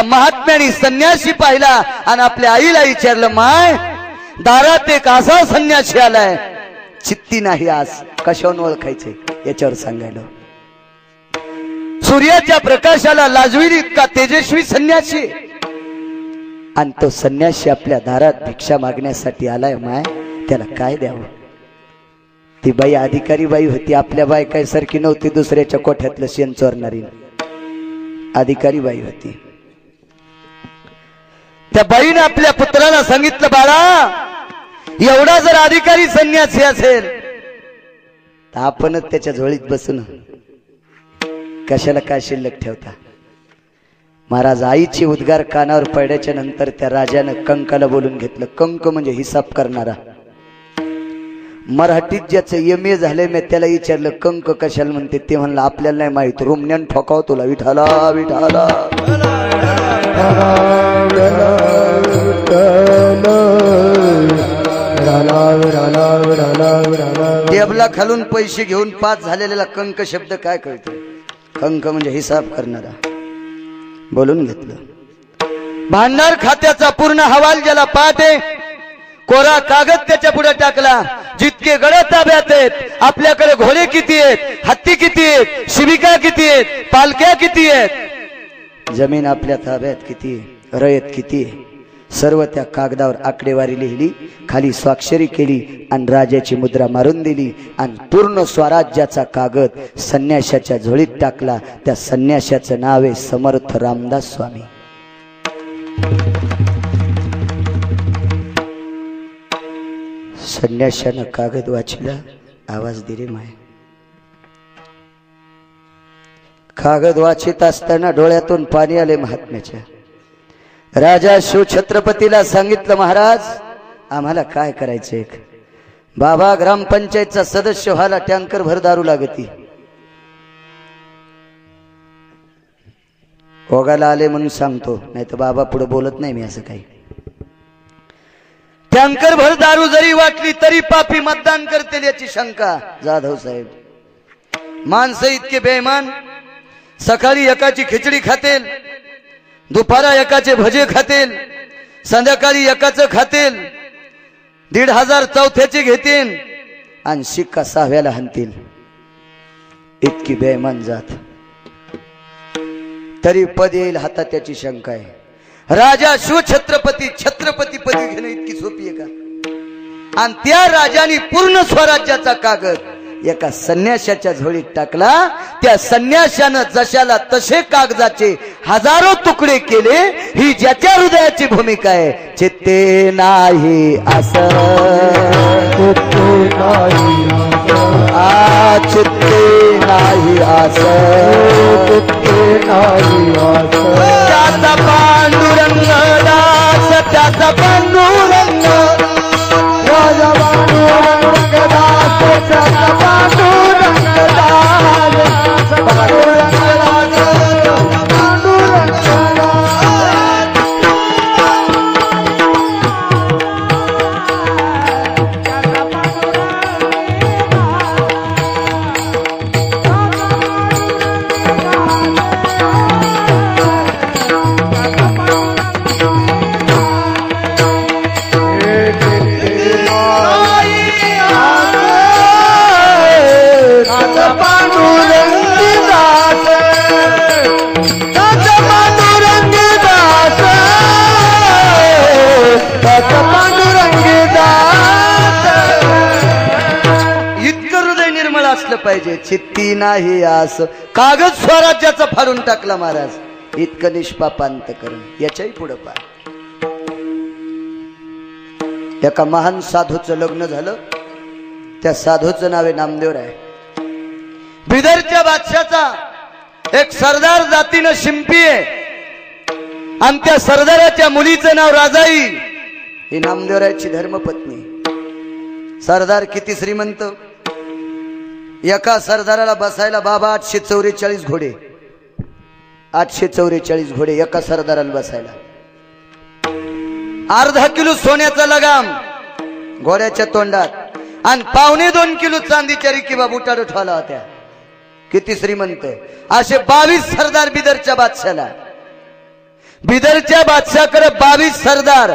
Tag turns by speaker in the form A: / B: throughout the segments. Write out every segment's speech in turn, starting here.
A: त्या महात्म्याने संन्यासी पाहिला आणि आपल्या आईला विचारलं, माय दारात एक असा संन्यासी आलाय, चित्ती नाही आज, कशावरून ओळखायचे याच्यावर सांगायला. सूर्याच्या प्रकाशाला लाजवील इतका तेजस्वी संन्यासी, आणि तो संन्यासी आपल्या दारात भिक्षा मागण्यासाठी आलाय. माय त्याला काय द्यावं. ती बाई अधिकारी बाई होती, आपल्या बायकासारखी नव्हती, दुसऱ्याच्या कोठ्यातलं शेण चोरणारी अधिकारी बाई होती. त्या बाईने आपल्या पुत्राला सांगितलं, बाळा एवढा जर अधिकारी संन्यासी असेल तर आपणच त्याच्या झोळीत बसून कशाला काय शिल्लक ठेवता. महाराज आईची उद्गार कानावर पडल्याच्या नंतर त्या राजानं कंकाला बोलून घेतलं. कंक म्हणजे हिसाब करणारा. मराठीत ज्याचं MA झालंय मी त्याला विचारलं कंक कशाला म्हणते, ते म्हणलं आपल्याला नाही माहित, रुमण्यान ठोकाव तुला. विठाला विठाला टेबला खालून पैसे घेऊन पास झालेला कंक शब्द काय कळतो. कंक म्हणजे हिसाब करणारा. बोलून घेतलं. भांडार खात्याचा पूर्ण हवाल ज्याला पाहते, कोरा कागद त्याच्या पुढे टाकला. जितके गड ताब्यात आहेत, आपल्याकडे घोडे किती आहेत, हत्ती किती आहेत, शिबिका किती आहेत, पालख्या किती आहेत, जमीन आपल्या ताब्यात किती आहे, रयत किती आहे, सर्व त्या कागदावर आकडेवारी लिहिली, खाली स्वाक्षरी केली आणि राजाची मुद्रा मारून दिली आणि पूर्ण स्वराज्याचा कागद संन्याशाच्या झोळीत टाकला. त्या संन्याशाचं नाव आहे समर्थ रामदास स्वामी. संन्याशानं कागद वाचला, आवाज दिले माय. कागद वाचित असताना डोळ्यातून पाणी आले महात्म्याच्या. राजा शिवछत्रपतीला सांगितलं, महाराज आम्हाला काय करायचंय. बाबा ग्रामपंचायतचा सदस्य व्हायला टँकर भर दारू लागती. ओगाला आले म्हणून सांगतो, नाही तर बाबा पुढे बोलत नाही मी असं काही. टँकर भर दारू जरी वाटली तरी पापी मतदान करतील याची शंका. जाधव साहेब माणसं इतके बेईमान, सकाळी एकाची खिचडी खातील, दुपारा एकाचे भजे खातील, संध्याकाळी एकाचं खातील, 1,500 चौथ्याचे घेतील आणि शिक्का 6व्याला हाणतील. इतकी बेईमान जात. तरी पद येईल हातात त्याची शंका आहे. राजा शिवछत्रपती छत्रपती पदी घेणं इतकी सोपी आहे का. आणि त्या राजाने पूर्ण स्वराज्याचा कागद एका संन्याशाच्या झोळीत टाकला. त्या संन्याशानं जशाला तसे कागदाचे हजारो तुकडे केले. ही ज्याच्या हृदयाची भूमिका आहे. चित्ते नाही असं, चित्ते नाही असं, चित्ते नाही असं. त्याचा पांडुरंग दास, त्याचा पांडुरंग राजा पांडुरंग दास, त्याचा पांडुरंग दास, पांडुरंग दास, पांडुरंग पाहिजे. चित्ती नाही आस, कागद स्वराज्याचा फाडून टाकला महाराज. इतकं निष्पाप अंतकरण. याच्याही पुढे पा. एका महान साधूचं लग्न झालं. त्या साधूचं नाव आहे नामदेव राय. बिदरच्या बादशाचा एक सरदार जातीनं शिंपी आहे आणि त्या सरदाराच्या मुलीचं नाव राजाई. ही नामदेवरायची धर्मपत्नी. सरदार किती श्रीमंत. एका सरदाराला बसायला बाबा 844 घोडे. 844 घोडे एका सरदाराला बसायला. अर्धा किलो सोन्याचा लगाम घोड्याच्या तोंडात आणि 2.25 किलो चांदीच्या रिकीबा बुटाड ठेवला होत्या. किती श्रीमंत. असे 22 सरदार बिदरच्या बादशाला. बिदरच्या बादशाहकडे 22 सरदार,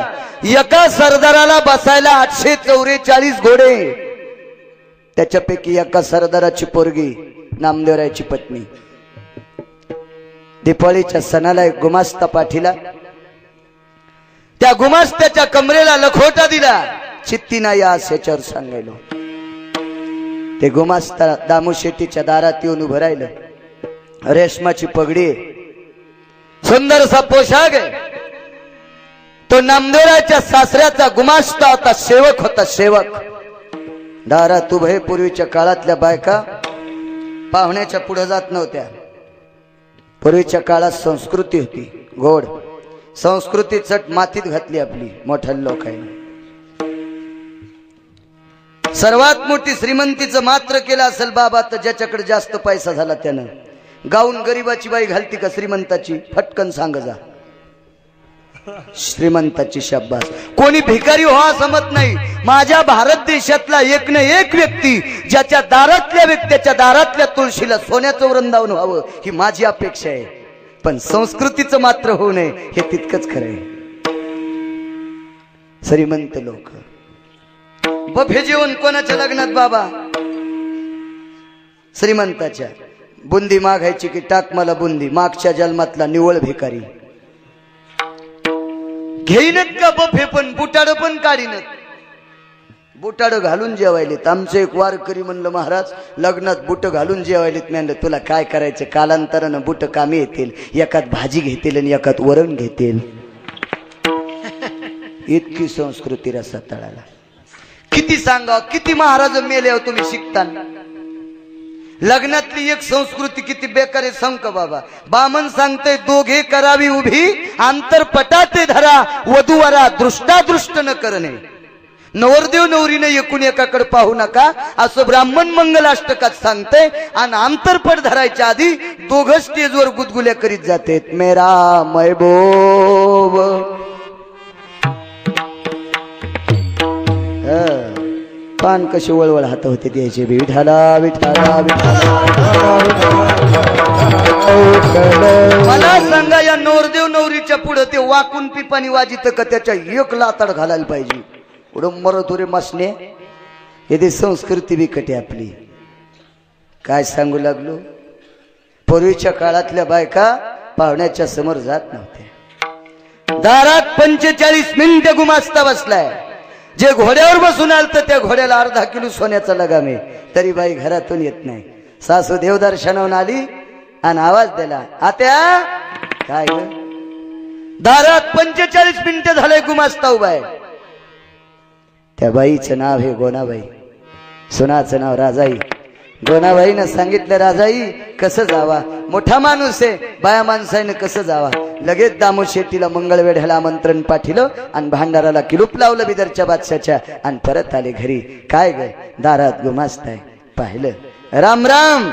A: एका सरदाराला बसायला 844 घोडे, त्याच्यापैकी एका सरदाराची पोरगी नामदेवरायची पत्नी. दीपावलीच्या सणाला एक गुमास्ता पाठीला, त्या गुमास्त्याच्या कमरेला लखोटा दिला, चित्ती नाही आस याच्यावर सांगायलो. ते गुमास्ता दामू शेट्टीच्या दारात येऊन उभं राहिलं. रेशमाची पगडी, सुंदरसा पोशाख आहे. तो नामदेवराच्या सासऱ्याचा गुमास्ता होता, सेवक होता, सेवक. दारात उभे. पूर्वीच्या काळातल्या बायका पाहुण्याच्या पुढे जात नव्हत्या. पूर्वीच्या काळात संस्कृती होती गोड. संस्कृती चट मातीत घातली आपली मोठ्या लोकांनी. सर्वात मोठी श्रीमंतीचं मात्र केलं असेल बाबा तर ज्याच्याकडे जास्त पैसा झाला त्यानं. गाऊन गरीबाची बाई घालती का श्रीमंताची? फटकन सांग जा. श्रीमंताची शाबास. कोणी भिकारी व्हा समत नाही. माझ्या भारत देशातला एक न एक व्यक्ती ज्याच्या दारातल्या व्यक्तीच्या दारातल्या तुळशीला सोन्याचं वृंदावन व्हावं ही माझी अपेक्षा आहे. पण संस्कृतीचं मात्र होऊ नये हे तितकंच खरं आहे. श्रीमंत लोक बफे जेवण कोणाच्या लग्नात बाबा? श्रीमंताच्या. बुंदी मागायची की टाक मला बुंदी. मागच्या जन्मातला निवळ भिकारी. घेईनत का बफे पण बुटाड पण काढीनत. बुटाड घालून जेवायलेत. आमचं एक वारकरी म्हणलं महाराज लग्नात बुट घालून जेवायलेत. म्हणलं तुला काय करायचं, कालांतरानं बुट कामी येतील. एकात भाजी घेतील आणि एकात वरण घेतील. इतकी संस्कृती रसा तळाला. किती सांगा, किती महाराज मेले हो तुम्ही शिकताना. लग्नातली एक संस्कृती किती बेकार आहे सांग का बाबा. बामन सांगते दोघे करावी उभी आंतरपटाते धरा, वधूवरा दृष्टादृष्ट न करणे. नवरदेव नवरीने एकूण एकाकडे पाहू नका असं ब्राह्मण मंगलाष्टकात सांगते. आणि आंतरपट धरायच्या आधी दोघं स्टेजवर गुदगुल्या करीत जाते. मेरा महबूब पान कशी वळवळ हात होते द्यायचे. विठाला विठाला मला सांगा या नवरदेव नवरीच्या पुढे ते वाकून पिपाणी वाजित का त्याच्या एक लाताड घालायला पाहिजे. उडम मरतोरे मसने. हे संस्कृती बिकटे आपली. काय सांगू लागलो. पूर्वीच्या काळातल्या बायका पाहुण्याच्या समोर जात नव्हत्या. दारात 45 मिनिटं गुमास्ता बसलाय. जे घोड्यावर बसून आलं तर त्या घोड्याला अर्धा किलो सोन्याचा लगाम आहे. तरी बाई घरातून येत नाही. सासू देवदर्शनावून आली आणि आवाज दिला आत्या काय ग. दारात 45 मिनिटं झाले गुमास्ता उभा आहे. त्या बाईचं नाव हे गोनाबाई. सुनाचं नाव राजाई. गोनाबाईनं सांगितलं राजाई कसं जावा. मोठा माणूस आहे. बाया माणसाने कसं जावा. लगेच दामू शेट्टीला मंगळवेढ्याला आमंत्रण पाठिलं आणि भांडाराला किलूप लावलं बिदरच्या बादशाच्या आणि परत आले घरी. काय ग दारात गुमास्ताय. पाहिलं राम राम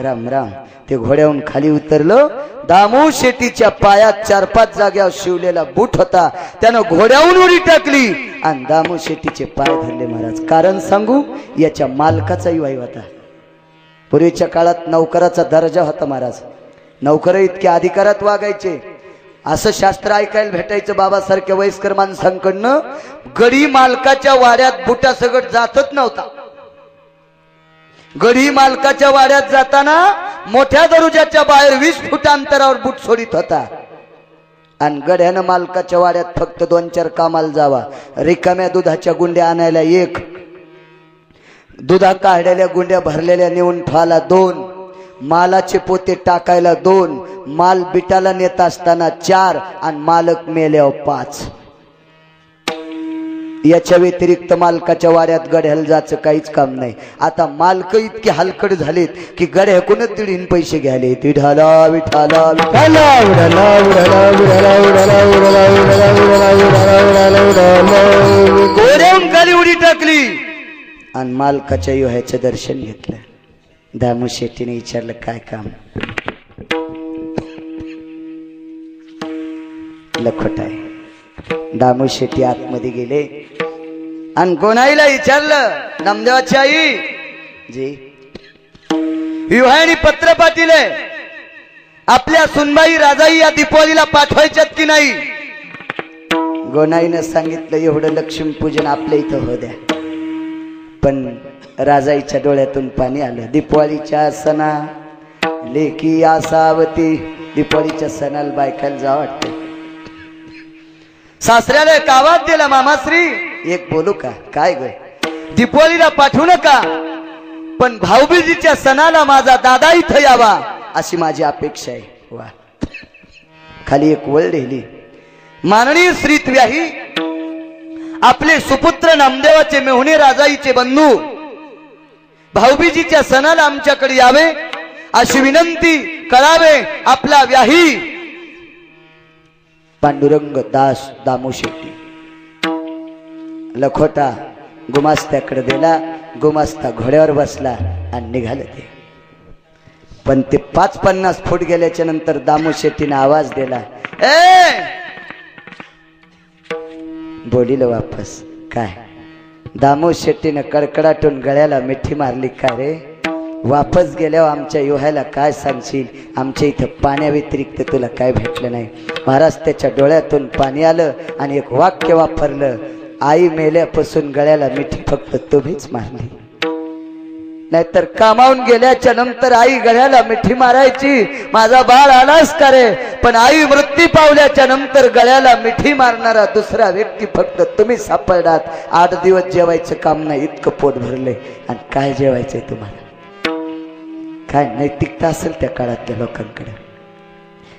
A: राम राम. ते घोड्याहून खाली उतरलं. दामू शेट्टीच्या पायात 4-5 जाग्यावर शिवलेला बूट होता. त्यानं घोड्याहून उडी टाकली आणि दामू शेट्टीचे पाय धरले महाराज. कारण सांगू याच्या मालकाचाही वाई होता. पूर्वीच्या काळात नौकराचा दर्जा होता महाराज. नौकर इतक्या अधिकारात वागायचे. असं शास्त्र ऐकायला भेटायचं बाबासारख्या वयस्कर माणसांकडनं. गडी मालकाच्या वाड्यात बुटा सगट जातच नव्हता. गडी मालकाच्या वाड्यात जाताना मोठ्या दरुजाच्या बाहेर 20 फूट अंतरावर बूट सोडित होता. आणि गड्यानं मालकाच्या वाड्यात फक्त 2-4 कामाला जावा. रिकाम्या दुधाच्या गुंड्या आणायला 1, दुधा काढलेल्या गुंड्या भरलेल्या नेऊन ठेवायला 2, मालाचे पोते टाकायला 2, माल बिटाला नेत असताना 4 आणि मालक मेल्यावर 5. याच्या व्यतिरिक्त मालकाच्या वाड्यात गड्याला जायचं काहीच काम नाही. आता मालक इतके हलकड झालेत की गड्याकूनच दीडीन पैसे घ्याले. विठाला विठाला विठाला उडाला उडाला उडाला उडाला उडाला उडाला उडाला उडाला उडाला घोड्याहून खाली उडी टाकली आणि मालकाच्या योह्याचं दर्शन घेतलं. दामू शेट्टीने विचारलं काय काम. लखोट आहे. दामू शेट्टी आतमध्ये गेले आणि गोनाईला विचारलं नामदेवाची आई जी विवाहाने पत्र पाठिले. आपल्या सुनबाई राजाई या दीपावलीला पाठवायच्यात की नाही? गोनाईनं सांगितलं एवढं लक्ष्मीपूजन आपल्या इथं हो द्या. पण राजाईच्या डोळ्यातून पाणी आलं. दीपावलीच्या सणा लेकी आसावती, दीपावलीच्या सणाला बायकाला जा वाटते. सासऱ्याला एक आवाज दिला, मामाश्री एक बोलू का? काय ग? दीपावलीला पाठवू नका, पण भाऊबीजीच्या सणाला माझा दादा इथं यावा अशी माझी अपेक्षा आहे. वा, खाली एक वळ लिहिली. माननीय श्री त्व्याही आपले सुपुत्र नामदेवाचे मेहुणे राजाईचे बंधू भाऊबीजीच्या सणाला आमच्याकडे यावे अशी विनंती करावे. आपला व्याही पांडुरंग दास दामू शेट्टी. लखोटा गुमास्त्याकडे दिला. गुमास्ता घोड्यावर बसला आणि निघाले ते. पण ते 5-50 फूट गेल्याच्या नंतर दामू शेट्टीने आवाज दिला, ए बोलील वापस. काय? दामू शेट्टीने कडकडाटून गळ्याला मिठी मारली. का रे? वापस गेल्यावर आमच्या युहायला काय सांगशील? आमच्या इथं पाण्या व्यतिरिक्त तुला काय भेटलं नाही. महाराज त्याच्या डोळ्यातून पाणी आलं आणि एक वाक्य वापरलं, आई मेल्यापासून गळ्याला मिठी फक्त तुम्हीच मारली. नाहीतर कामावून गेल्याच्या नंतर आई गळ्याला मिठी मारायची, माझा बाळ आलास का रे? पण आई मृत्यू पावल्याच्या नंतर गळ्याला मिठी मारणारा दुसरा व्यक्ती फक्त तुम्ही सापडलात. 8 दिवस जेवायचं काम नाही, इतकं पोट भरलंय. आणि काय जेवायचंय तुम्हाला? काय नैतिकता असेल त्या काळातल्या लोकांकडे?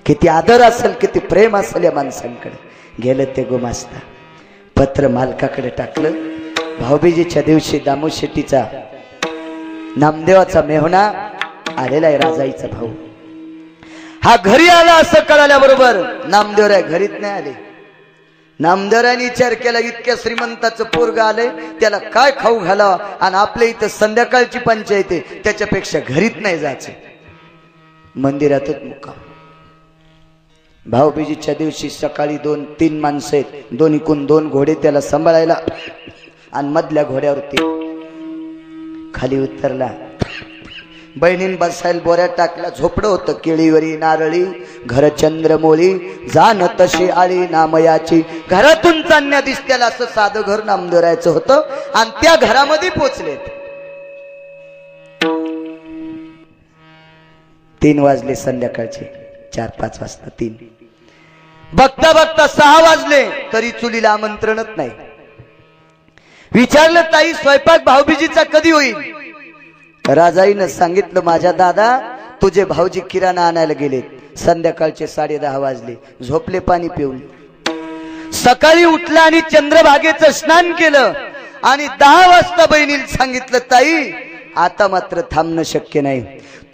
A: किती आदर असेल, किती प्रेम असेल या माणसांकडे? गेलं ते गुमास्ता. पत्र मालकाकडे टाकलं. भाऊबीजीच्या दिवशी दामू शेट्टीचा नामदेवाचा मेहुणा आलेला आहे, राजाईचा भाऊ. हा घरी आला असं कळाल्याबरोबर नामदेवराय घरीच नाही आले. नामदेवरायने विचार केला, इतक्या श्रीमंताचं पोरग आलंय, त्याला काय खाऊ घालावा? आणि आपल्या इथं संध्याकाळची पंचायत आहे, त्याच्यापेक्षा घरीच नाही जायचं, मंदिरातच मुक्काम. भाऊबीजीच्या दिवशी सकाळी 2-3 माणसं आहेत, दोन्हीकून 2 घोडे त्याला सांभाळायला. आणि मधल्या घोड्यावरती खाली उतरला. बहिणीन बसायला बोऱ्यात टाकला. झोपडं होतं केळीवरी नारळी, घर चंद्रमोळी, जाण तशी आळी नामयाची. घरातून चांदण्या दिसत्याला असं साधं घर नामदेवरायचं होतं. आणि त्या घरामध्ये पोचलेत. 3 वाजले संध्याकाळचे. 4-5 वाजता 3. बघता बघता 6 वाजले तरी चुलीला आमंत्रणच नाही. विचारलं, ताई स्वयंपाक भाऊबीजीचा कधी होईल? राजाईनं सांगितलं, माझ्या दादा तुझे भाऊजी किराणा आणायला गेलेत. संध्याकाळचे 10:30 वाजले. झोपले पाणी पिऊन. सकाळी उठला आणि चंद्रभागेचं स्नान केलं. आणि 10 वाजता बहिणीला सांगितलं, ताई आता मात्र थांबणं शक्य नाही,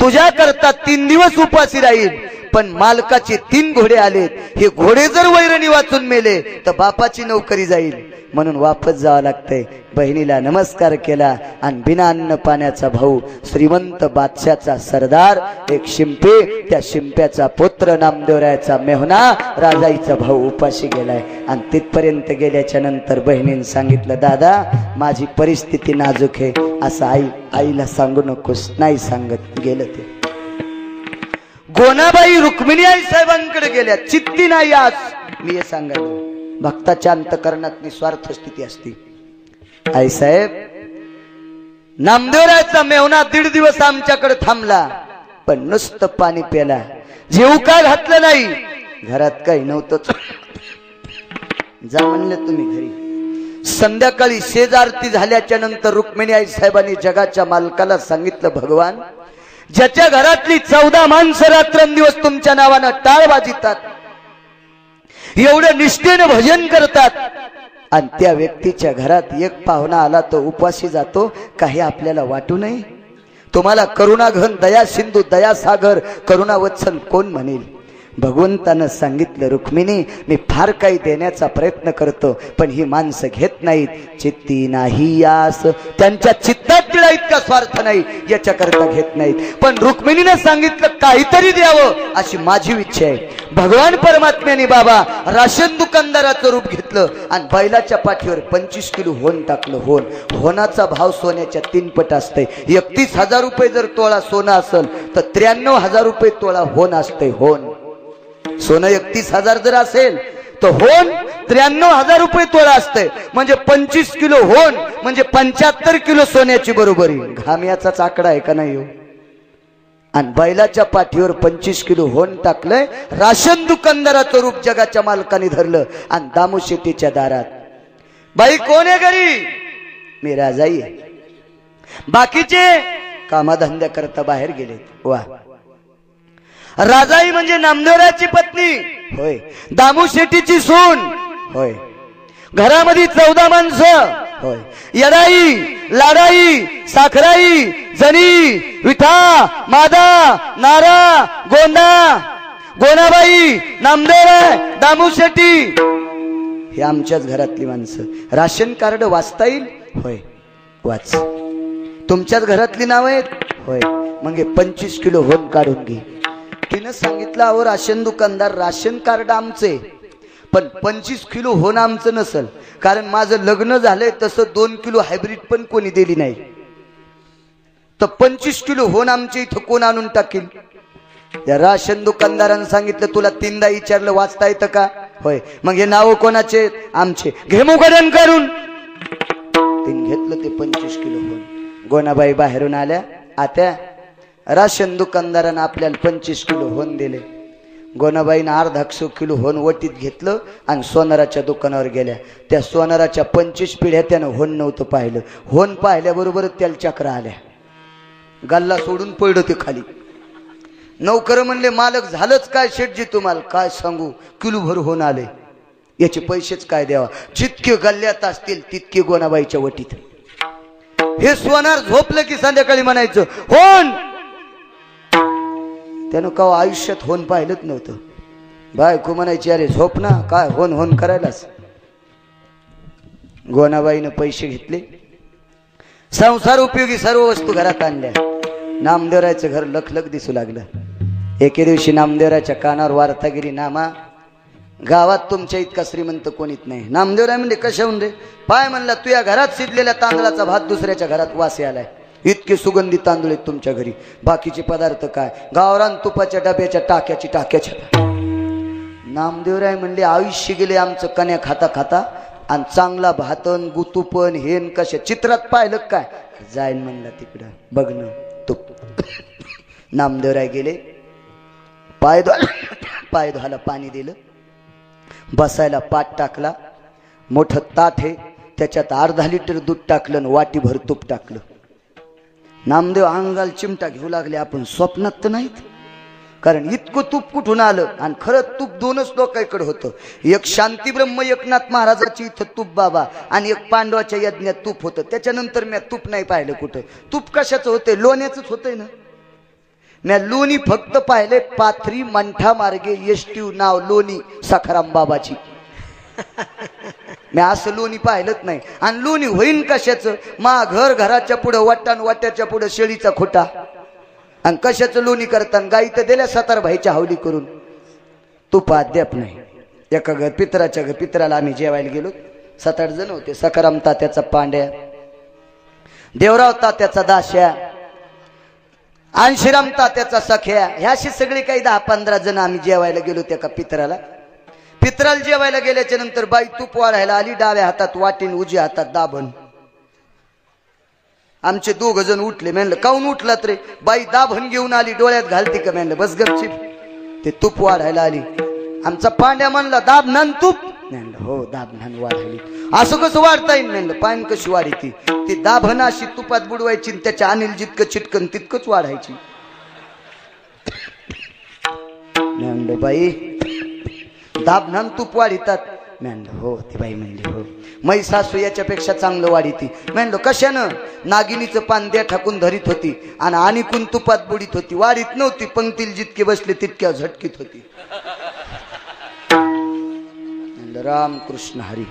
A: तुझ्या करता 3 दिवस उपाशी राहील. पण मालकाचे 3 घोडे आलेत, हे घोडे जर वैरणी वाचून मेले तर बापाची नोकरी जाईल, म्हणून वापस जावं लागतंय. बहिणीला नमस्कार केला. आणि बिना अन्न पाण्याचा भाऊ, श्रीमंत बादशाचा सरदार, एक शिंपे, त्या शिंप्याचा पुत्र नामदेवरायाचा मेहुणा राजाईचा भाऊ उपाशी गेलाय. आणि तिथपर्यंत गेल्याच्या नंतर बहिणीने सांगितलं, दादा माझी परिस्थिती नाजूक आहे असं आईला सांगू नकोस. नाही सांगत गेलं ते. गोनाबाई रुक्मिणी आई साहेबांकडे गेल्या. चित्ती नाही आज मी हे सांगायला. भक्ताच्या अंतकरणात निस्वार्थ स्थिती असते. आई साहेब, नामदेवरायाचा मेहुणा 1.5 दिवस आमच्याकडे थांबला, पण नुसतं पाणी प्याला, जेवू का घातलं नाही. घरात काही नव्हतंच. जा म्हणलं तुम्ही घरी. संध्याकाळी शेजारती झाल्याच्या नंतर रुक्मिणी आई साहेबांनी जगाच्या मालकाला सांगितलं, भगवान ज्याच्या घरातली 14 माणसं रात्रंदिवस तुमच्या नावानं टाळ वाजितात, एवढं निष्ठेनं भजन करतात, आणि त्या व्यक्तीच्या घरात एक पाहुणा आला तो उपाशी जातो, काही आपल्याला वाटू नये? तुम्हाला करुणाघन, दया सिंधू, दयासागर, करुणावत्सल कोण म्हणेल? भगवंतानं सांगितलं, रुक्मिणी मी फार काही देण्याचा प्रयत्न करतो, पण ही माणसं घेत नाहीत. चित्ती नाही यास, त्यांच्या चित्तात तिला इतका स्वार्थ नाही, याच्याकरता घेत नाहीत. पण रुक्मिणीने सांगितलं काहीतरी द्यावं अशी माझी इच्छा आहे. भगवान परमात्म्याने बाबा राशन दुकानदाराचं रूप घेतलं आणि बैलाच्या पाठीवर 25 किलो होन टाकलं. होनाचा भाव सोन्याच्या 3 पट असते. 31,000 रुपये जर तोळा सोनं असेल तर 93,000 रुपये तोळा होन असते. होन सोनं 31,000 जर असेल तर होन 93,000 रुपये तोळा असते. म्हणजे 25 किलो होन म्हणजे 75 किलो सोन्याची बरोबरी. घाम्याचाच आकडा आहे का नाही? आणि बैलाच्या पाठीवर 25 किलो होन टाकलंय. राशन दुकानदाराचं रूप जगाच्या मालकाने धरलं आणि दामू शेट्टीच्या दारात, बाई कोण आहे घरी? मी राजाई आहे. बाकीचे कामाधंद्या करता बाहेर गेले. वा, राजाई म्हणजे नामदेवराची पत्नी होय, दामू शेट्टीची सून होय, घरामध्ये 14 माणसं होय, यडाई लाडाई साखराई जनी विठा मादा नारा गोंदा गोनाबाई नामदेवराय दामू शेट्टी हे आमच्याच घरातली माणसं. राशन कार्ड वाचता येईल? होय वाच. तुमच्याच घरातली नाव आहेत? होय. मग 25 किलो होन काढून घे. तिनं सांगितलं, अहो राशन दुकानदार, राशन कार्ड आमचे पण 25 किलो होन आमचं नसल, कारण माझं लग्न झालंय तसं 2 किलो हायब्रिड पण कोणी दिली नाही, तर 25 किलो होन आमच्या इथं कोण आणून टाकील? त्या राशन दुकानदारानं सांगितलं, तुला 3दा विचारलं वाचता येतं का? होय. मग हे नाव कोणाचे? आमचे. घे मुगडण करून. तीन घेतलं ते 25 किलो होन. गोनाबाई बाहेरून आल्या, आत्या राशन दुकानदारानं आपल्याला 25 किलो होन दिले. गोनाबाईनं अर्धा किलो होन वटीत घेतलं आणि सोनाराच्या दुकानावर गेल्या. त्या सोनाराच्या 25 पिढ्या त्यानं होन नव्हतं पाहिलं. होन पाहिल्याबरोबर त्याला चक्र आल्या, गल्ला सोडून पडलं ते खाली. नौकर म्हणले, मालक झालंच काय शेठजी? तुम्हाला काय सांगू, किलोभर होन आले, याचे पैसेच काय द्यावा? जितके गल्ल्यात असतील तितके गोनाबाईच्या वटीत. हे सोनार झोपलं की संध्याकाळी म्हणायचं होन. त्यानं का आयुष्यात होन पाहिलंच नव्हतं. बायको म्हणायची, अरे झोप ना, काय होन होन करायलाच. गोनाबाईनं पैसे घेतले, संसार उपयोगी सर्व वस्तू घरात आणल्या. नामदेवरायचं घर लखलख दिसू लागलं. एके दिवशी नामदेवराच्या कानावर वार्तागिरी, नामा गावात तुमच्या इतका श्रीमंत कोणीच नाही. नामदेवराय म्हणजे कशाहून रे? पाय म्हणला, तुझ्या घरात शिजलेल्या तांदळाचा भात दुसऱ्याच्या घरात वासे आलाय. इतके सुगंधी तांदूळ आहेत तुमच्या घरी, बाकीचे पदार्थ काय? गावरान तुपाच्या डब्याच्या टाक्याच्या. नामदेवराय म्हणले, आयुष्य गेले आमचं कन्या खाता खाता, आणि चांगला भातन गुतुपन हेन कशा चित्रात पाहिलं काय? जाईल म्हणला तिकडं बघणं तुप. नामदेवराय गेले, पाय धुवायला पाणी दिलं, बसायला पाट टाकला, मोठं ताट आहे त्याच्यात अर्धा लिटर दूध टाकलं आणि वाटीभर तूप टाकलं. नामदेव अंगाला चिमटा घेऊ लागले. आपण स्वप्नात तर नाहीत, कारण इतकं तूप कुठून आलं? आणि खरं तूप 2च लोकांकडे होतं. एक शांतीब्रह्म एकनाथ महाराजाची इथं तूप बाबा, आणि एक पांडवाच्या यज्ञात तूप होतं. त्याच्यानंतर मी तूप नाही पाहिलं कुठं. तूप कशाचं होतंय? लोण्याचंच होतंय ना. मी लोणी फक्त पाहिले पाथरी मंठा मार्गे एसटी नाव लोणी सखाराम बाबाची. मी असं लोणी पाहिलंच नाही. आणि लोणी होईन कशाचं? मा घराच्या पुढं वाटान वाट्याच्या पुढं शेळीचा खोटा. आणि कशाचं लोणी करताना? गाई तर दिल्या 7 भाईच्या हावली करून, तूप अद्याप नाही. एका पित्राला आम्ही जेवायला गेलो, 7-8 जण होते. सखाराम तात्याचा पांड्या, देवराव तात्याचा दाश्या, आणशीराम तात्याचा सख्या, ह्याशी सगळे काही 10-15 जण आम्ही जेवायला गेलो त्या पित्राला. जेवायला गेल्याच्या नंतर बाई तूप वाढायला आली, डाव्या हातात वाटीन उजव्या हातात दाभण. आमचे 2 जण उठले. म्हणलं काऊन उठलात रे? बाई दाभण घेऊन आली, डोळ्यात घालते का? म्हणलं बस गपचिप. ते तूप वाढायला आली. आमचा पांड्या म्हणला, दाबनान तूप? म्हणलं हो, दाबनान वाढायली. असं कसं वाढता येईल? म्हणलं पान कशी वाढी? ती दाभण अशी तुपात बुडवायची, त्याच्या अनिल जितकं चिटकन तितकंच वाढायची. म्हणलं बाई दाबनान तूप वाढितात. मी म्हणलं हो. ती बाई म्हणली हो. मै सासू याच्यापेक्षा चांगलं वाढीती. मी म्हणलो कशानं? नागिनीचं पान द्या ठाकून धरीत होती आणि कुण तुपात बुडीत होती. वाढीत नव्हती, पंक्तीला जितके बसले तितक्या झटकीत होती. म्हणलं रामकृष्ण हरी.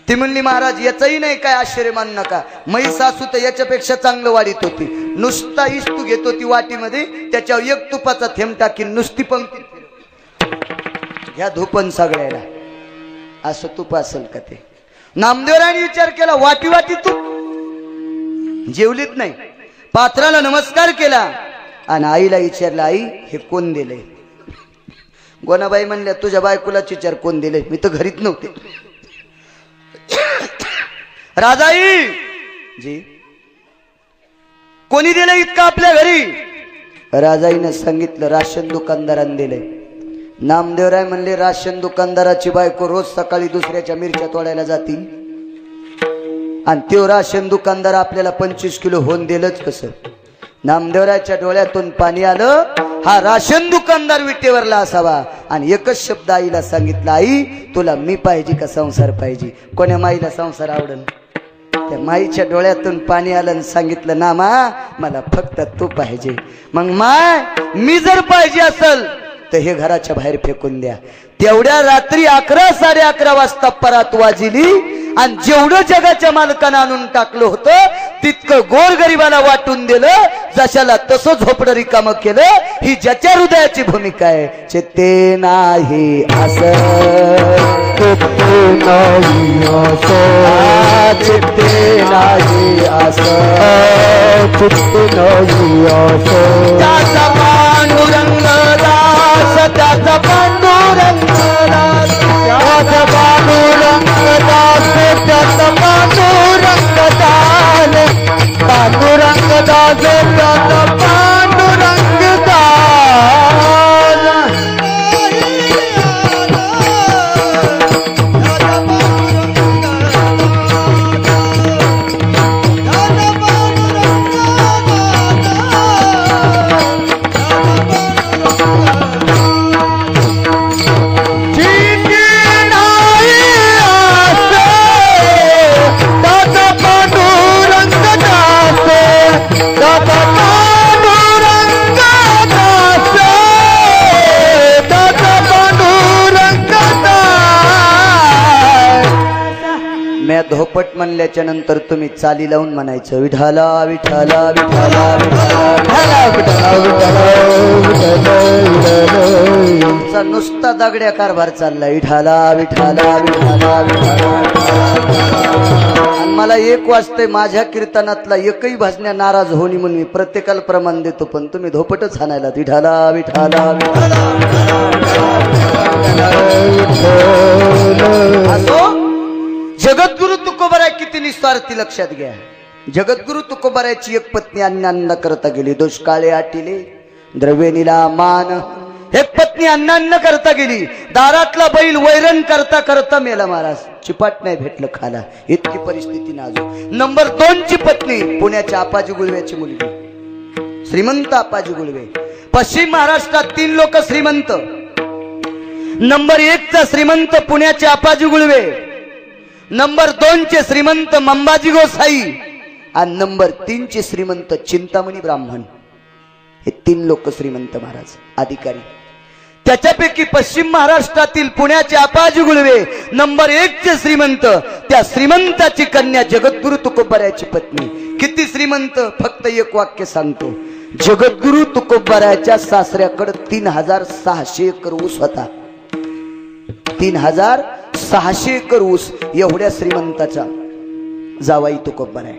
A: ती म्हणली महाराज याचंही नाही काय आश्चर्य मान नका, मै सासू तर याच्यापेक्षा चांगलं वाढीत होती. नुसता इस्तू घेत होती वाटीमध्ये, त्याच्यावर एक तुपाचा थेंब टाकीन नुसती पंक्ती ह्या धुपन सगळ्याला. असं तुप असेल का ते? नामदेवरायांनी विचार केला, वाटी वाटी तूप. जेवलीत नाही, पात्राला नमस्कार केला आणि आईला विचारलं आई हे कोण दिलंय? गोनाबाई म्हणल्या तुझ्या बायकोलाच विचार कोण दिलंय, मी तर घरीच नव्हते. राजाई जी कोणी दिलं इतकं आपल्या घरी? राजाईनं सांगितलं राशन दुकानदारांनी दिलंय. नामदेवराय म्हणले राशन दुकानदाराची बायको रोज सकाळी दुसऱ्याच्या मिरच्या तोडायला जातील आणि तो राशन दुकानदार आपल्याला 25 किलो होऊन दिलंच कसं? नामदेवरायच्या डोळ्यातून पाणी आलं. हा राशन दुकानदार विटेवरला असावा. आणि एकच शब्द आईला सांगितलं, आई तुला मी पाहिजे का संसार पाहिजे? कोण्या माईला संसार आवडल? त्या माईच्या डोळ्यातून पाणी आलं आणि सांगितलं नामा मला फक्त तू पाहिजे. मग माय मी जर पाहिजे असल तर हे घराच्या बाहेर फेकून द्या. तेवढ्या रात्री 11 11:30 वाजता परात वाजिली आणि जेवढं जगाच्या मालकानं आणून टाकलं होतं तितकं गोरगरिबाला वाटून दिलं. जशाला तसं झोपडं रिकामं केलं. ही ज्याच्या हृदयाची भूमिका आहे. चित्ते नाही असं, चित्ते नाही असं, चित्ते नाही असं, चित्ते नाही असं. त्याचा पांडुरंग दास, त्याचा पांडुरंग दास, त्याचा पांडुरंग दास, त्याचा पांडुरंग दास, पांडुरंग दास, त्याचा पांडुरंग दास. धोपट म्हणल्याच्या नंतर तुम्ही चाली लावून म्हणायचं विठाला विठाला विठाला विठाला विठाला. नुसता दगड्या कारभार चालला विठाला विठाला विठाला विठाला. मला एक वाजतंय माझ्या कीर्तनातला एकही भाजण्या नाराज होणी म्हणून मी प्रत्येकाला प्रमाण देतो, पण तुम्ही धोपटच हाणायला विठाला विठाला विठाला. असो जगद्गुरु तुकोबाराय किती निस्वार्थी लक्षात घ्या. जगद्गुरु तुकोबारायची एक पत्नी अन्नान्न करता गेली. दुष्काळे आटिले द्रव्य निला मान. एक पत्नी अन्नान्न करता गेली. दारातला बैल वैरण करता करता मेला महाराज. चिपाट नाही भेटलं खाला, इतकी परिस्थिती नाजूक. नंबर 2 ची पत्नी पुण्याच्या आपाजी गुळव्याची मुलगी, श्रीमंत आपाजी गुळवे. पश्चिम महाराष्ट्रात 3 लोक श्रीमंत. नंबर 1 चा श्रीमंत पुण्याचे आपाजी गुळवे, नंबर 2 चे श्रीमंत मंबाजी गोसाई आणि नंबर 3 चे श्रीमंत चिंतामणी ब्राह्मण. हे 3 लोक श्रीमंत महाराज अधिकारी. त्याच्यापैकी पश्चिम महाराष्ट्रातील पुण्याचे आपाजी गुळवे नंबर 1 चे श्रीमंत. त्या श्रीमंताची कन्या जगद्गुरु तुकोबारायची पत्नी. किती श्रीमंत? फक्त एक वाक्य सांगतो. जगद्गुरु तुकोबारायच्या सासऱ्याकडे 3600 एकर ऊस होता. 3600 एकर ऊस एवढ्या श्रीमंताचा जावाई तुकोबाराय.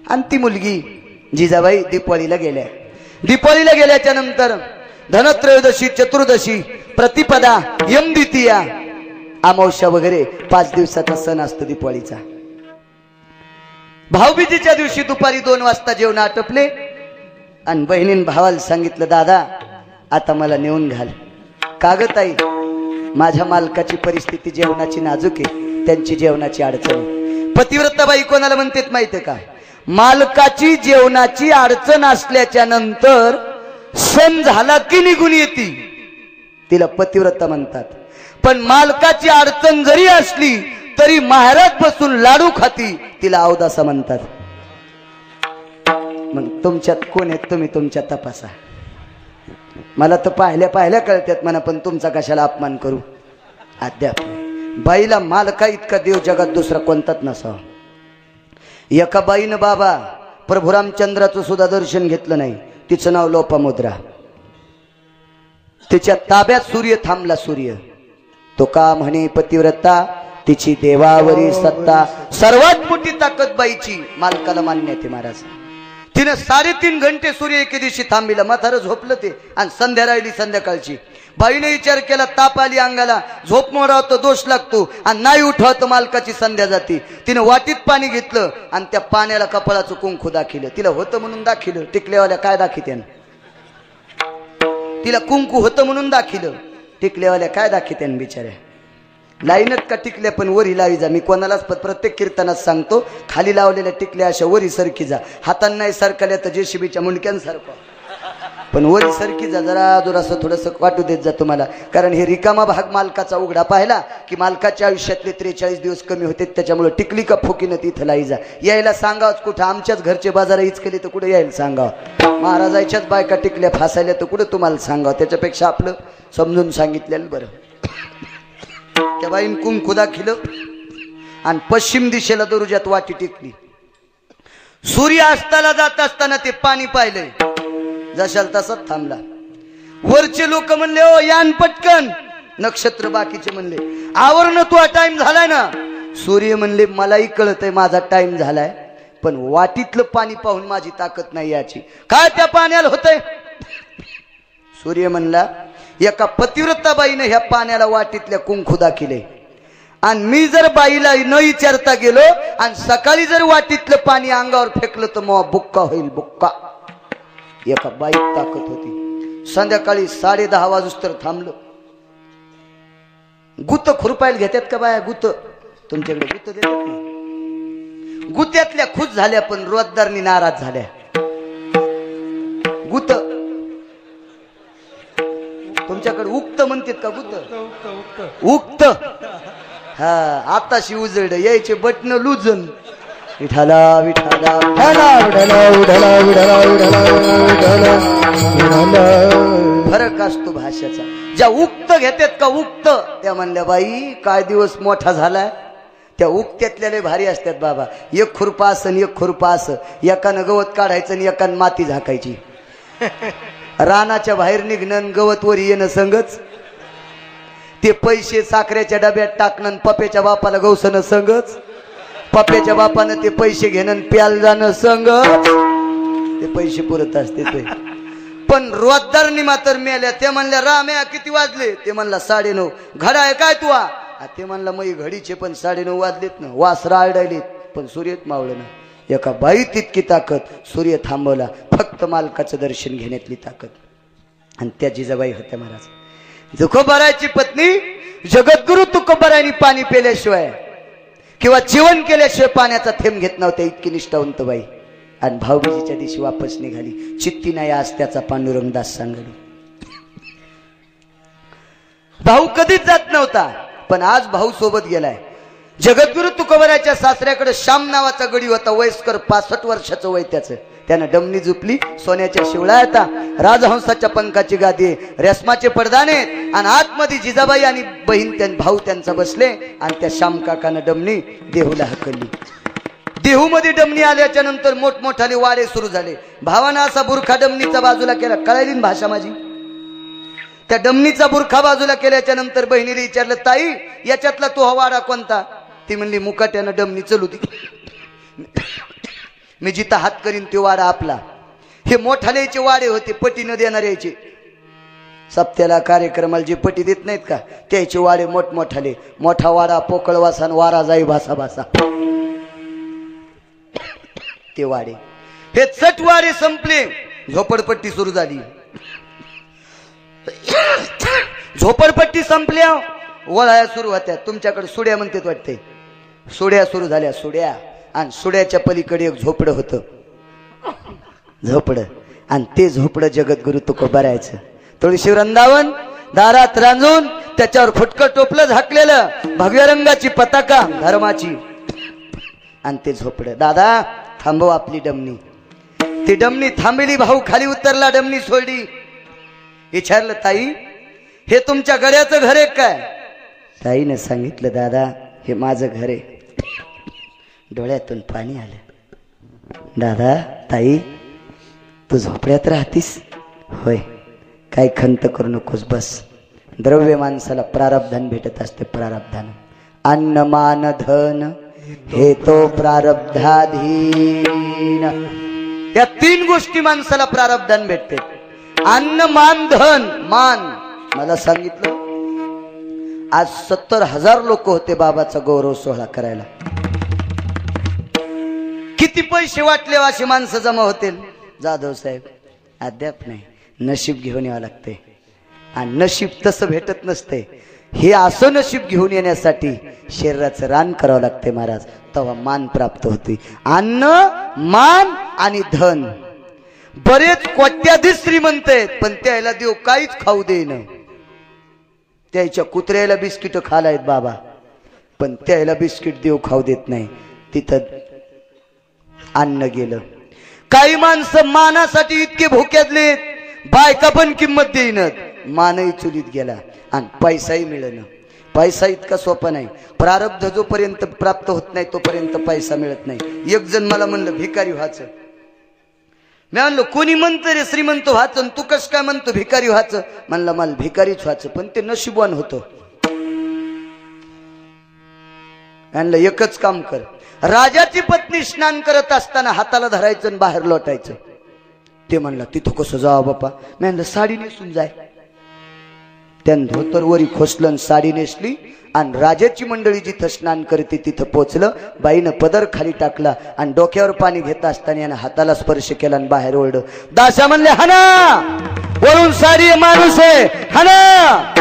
A: आणि ती मुलगी जिजाबाई दीपावलीला गेल्या. दीपावलीला गेल्याच्या नंतर धनत्रयोदशी, चतुर्दशी, प्रतिपदा, यमद्वितीया, अमावस्या वगैरे 5 दिवसाचा सण असतो दीपावलीचा. भाऊबीजेच्या दिवशी दुपारी 2 वाजता जेवण आटपले आणि बहिणीन भावाला सांगितलं दादा आता मला नेऊन घाल. कागद आई माझ्या मालकाची परिस्थिती जेवणाची नाजूक आहे, त्यांची जेवणाची अडचण. पतिव्रताबाई कोणाला म्हणतात माहितीये का? मालकाची जेवणाची अडचण असल्याच्या नंतर सण झाला की निघून येते तिला पतिव्रता म्हणतात. पण मालकाची अडचण जरी असली तरी महाराज बसून लाडू खाती, तिला अवदासा म्हणतात. मग तुमच्यात कोण आहेत तुम्ही तुमच्या तपासा. मला तर पाहिल्या पाहिल्या कळतात म्हणा, पण तुमचा कशाला अपमान करू. अद्याप बाईला मालका इतका देव जगात दुसरा कोणताच नसावा. एका बाईनं बाबा प्रभू रामचंद्राचं सुद्धा दर्शन घेतलं नाही. तिचं नाव लोपामुद्रा. तिच्या ताब्यात सूर्य थांबला. सूर्य तो का म्हणे पतिव्रता, तिची देवावरी सत्ता. सर्वात मोठी ताकद बाईची मालकाला मान्य आहे. महाराज तिनं 3.5 घंटे सूर्य एके दिवशी थांबिला. म्हातारं झोपलं ते आणि संध्या राहिली संध्याकाळची. बाईने विचार केला, ताप आली अंगाला, झोप मोडाव तर दोष लागतो आणि नाही उठवा तर मालकाची संध्या जाती. तिनं वाटीत पाणी घेतलं आणि त्या पाण्याला कपाळाचं कुंकू दाखिलं. तिला होतं म्हणून दाखिलं. टिकल्यावाल्या काय दाखित्यान? तिला कुंकू होतं म्हणून दाखिलं. टिकल्यावाल्या काय दाखित्यान बिचाऱ्या? लाईनच का टिकल्या पण वरी लावी जा. मी कोणालाच प्रत्येक कीर्तनात सांगतो, खाली लावलेल्या टिकल्या अशा वरी सरकी जा. हातांना नाही सरकल्या तर जेसीबीच्या मुंडक्यांसारखं, पण वरी सरकी जा. जरा दुरासं थोडंसं वाटू देत जा तुम्हाला. कारण हे रिकामा भाग मालकाचा उघडा पाहिला की मालकाच्या आयुष्यातले 43 दिवस कमी होते. त्याच्यामुळे टिकली का फुकीनं तिथं लाई जा. यायला सांगावच कुठं? आमच्याच घरचे बाजार हीच केली तर कुठे यायला सांगावं? महाराजाच्याच बायका टिकल्या फासायला तर कुठं तुम्हाला सांगावं? त्याच्यापेक्षा आपलं समजून सांगितलेलं बरं. त्या बाईन कुंकू दाखिलं आणि पश्चिम दिशेला दरुजात वाटी टेकली. सूर्य अस्ताला जात असताना ते पाणी पाहिलंय. जशाल तसाच थांबला. वरचे लोक म्हणले, ओ यान पटकन. नक्षत्र बाकीचे म्हणले, आवरण तुझा टाइम झालाय ना. सूर्य म्हणले, मलाही कळतंय माझा टाइम झालाय, पण वाटीतलं पाणी पाहून माझी ताकद नाही याची. काय त्या पाण्याला होतंय? सूर्य म्हणला, एका पतिव्रता बाईनं ह्या पाण्याला वाटीतल्या कुंकू दाखिले आणि मी जर बाईला न विचारता गेलो आणि सकाळी जर वाटीतलं पाणी अंगावर फेकलं तर मग बुक्का होईल. बुक्का. एका बाईत ताकद होती. संध्याकाळी 10:30 वाजूस तर थांबलो. गुत खुरपायला घेतात का बाया? गुत तुमच्याकडे गुत देतात ना? गुत्यातल्या खुश झाल्या पण रोजदारनी नाराज झाल्या. गुत तुमच्याकडे उक्त म्हणतात का? गुत उक्त. हा आताशी उजड यायचे बटन लुजन. विठाला विठाला विठाला विठाला विठाला विठाला विठाला विठाला. फरक असतो भाषेचा. ज्या उक्त घेतात का उक्त, त्या म्हणल्या बाई काय दिवस मोठा झालाय. त्या उक्त्यातल्या भारी असतात बाबा. एक खुरपा असं एक खुरपा असं. एकानं गवत काढायचं आणि एकानं माती झाकायची. रानाच्या बाहेर निघणं गवत वर येणं संगच. ते पैसे साखरेच्या डब्यात टाकणं पप्याच्या बापाला गवसणं संगच. पप्याच्या बापानं ते पैसे घेणं प्याल जाणं संगच. ते पैसे पुरत असते ते. पण रोजदारनी मात्र मेल्या. ते म्हणल्या, राम्या किती वाजले? ते म्हणला 9:30. घडा आहे काय तुआ? ते म्हणला मग घडीचे पण 9:30 वाजलेत ना. वासरा आळडायलेत पण सूर्यच मावलं ना. एका बाईत इतकी ताकद. सूर्य थांबवला. फक्त मालकाचं दर्शन घेण्यातली ताकद. आणि त्या जिजाबाई होत्या महाराज. तुकोबाराची पत्नी जगद्गुरु तुकोबारायांनी पाणी पेल्याशिवाय किंवा जेवण केल्याशिवाय पाण्याचा थेंब घेत नव्हत्या. इतकी निष्ठावंत बाई. आणि भाऊबीजेच्या दिवशी वापस निघाली. चित्ती नाही आज त्याचा पांडुरंगदास सांगली. भाऊ कधीच जात नव्हता, पण आज भाऊ सोबत गेलाय. जगद्गुरु तुकोबाराच्या सासऱ्याकडे श्याम नावाचा गडी होता. वयस्कर 65 वर्षाचं वय त्याचं. त्यानं डमणी झुपली. सोन्याच्या शिवळ्या, राजहंसाच्या पंखाची गादी, रेशमाचे पडदाने आणि आतमध्ये जिजाबाई आणि बहीण भाऊ त्यांचा बसले. आणि त्या श्याम काकानं डमणी देहूला हकलली. देहू मध्ये डमणी आल्याच्या नंतर मोठमोठाले वाडे सुरू झाले. भावानं असा बुरखा डमणीचा बाजूला केला. कळाली ना भाषा माझी? त्या डमणीचा बुरखा बाजूला केल्याच्या नंतर बहिणीने विचारलं, ताई याच्यातला तो वाडा कोणता? ती म्हणली, मुकाट्यानं डमणी चलू ती. मी जिथं हात करीन तो वाडा आपला. हे मोठाल्याचे वाडे होते, पटी न देणार यायचे. सप्त्याला कार्यक्रमाला जे पटी देत नाहीत का त्याचे वाडे मोठमोठाले. मोठा वाडा पोकळवासा, वारा जाई भासा भासा. ते वाडे, हे चट वाडे संपले. झोपडपट्टी सुरू झाली. झोपडपट्टी संपल्या, वळाया सुरू होत्या. तुमच्याकडे सुड्या म्हणतात वाटते. सुड्या सुरू झाल्या. सुड्या. आणि सुड्याच्या पलीकडे एक झोपडं होतं. झोपडं. आणि ते झोपडं जगद्गुरु तुकोबारायचं. तुळशी वृंदावन दारात रांजून त्याच्यावर फुटकं टोपलं झाकलेलं भगव्या रंगाची पताका धर्माची आणि ते झोपडं. दादा थांबव आपली डमणी. ती डमणी थांबली. भाऊ खाली उतरला, डमणी सोडली. विचारलं ताई हे तुमच्या गड्याचं घर आहे काय? ताईने सांगितलं दादा हे माझं घर आहे. डोळ्यातून पाणी आलं. दादा ताई तू झोपड्यात राहतीस? होय. काही खंत करू नकोस बस. द्रव्य माणसाला प्रारब्धान भेटत असते. प्रारब्धान अन्न मान धन हे तो प्रारब्धाधीन. या तीन गोष्टी माणसाला प्रारब्धान भेटते. अन्न मान धन. मान मला सांगितलं आज 70,000 लोक होते बाबाचा गौरव सोहळा करायला. किती पैसे वाटले अशी माणसं जमा होतील? जाधव साहेब अद्याप नाही. नशीब घेऊन यावं लागते आणि नशीब तसं भेटत नसते. हे असं नशीब घेऊन येण्यासाठी शरीराचं रान करावं लागते महाराज. तेव्हा मान प्राप्त होते. अन्न मान आणि धन. बरेच कोट्याधीश श्रीमंत आहेत पण त्याला देव काहीच खाऊ देईन. त्याच्या कुत्र्याला बिस्किट खालायत बाबा पण त्याला बिस्किट देव खाऊ देत नाही. तिथं अन्न गेलं. काही माणसं मानासाठी इतके भुक्यातले बायका पण किंमत देईनच. मानही चुलीत गेला आणि पैसाही मिळेना. पैसा इतका सोपा नाही. प्रारब्ध जोपर्यंत प्राप्त होत नाही तोपर्यंत पैसा मिळत नाही. एक जण मला म्हणलं भिकारी व्हायचं. मी म्हणलो कोणी म्हणतं रे श्रीमंत व्हायचं तू कस काय म्हणतो भिकारी व्हायचं? म्हणलं मला भिकारीच व्हायचं पण ते नशिबवान होतं. म्हणलं एकच काम कर. राजाची पत्नी स्नान करत असताना हाताला धरायचं आणि बाहेर लोटायचं. ते म्हणला तिथं कसं जावं बापा? मी म्हणलं साडी नेसून जाय. त्यानं धोतर वरी खोसलं साडी नेसली आणि राजाची मंडळी जिथं स्नान करते तिथं पोचलं. बाईनं पदर खाली टाकला आणि डोक्यावर पाणी घेत असताना यानं हाताला स्पर्श केला आणि बाहेर ओढलं. दासा म्हणले हाना वरून साडी माणूस आहे हाना.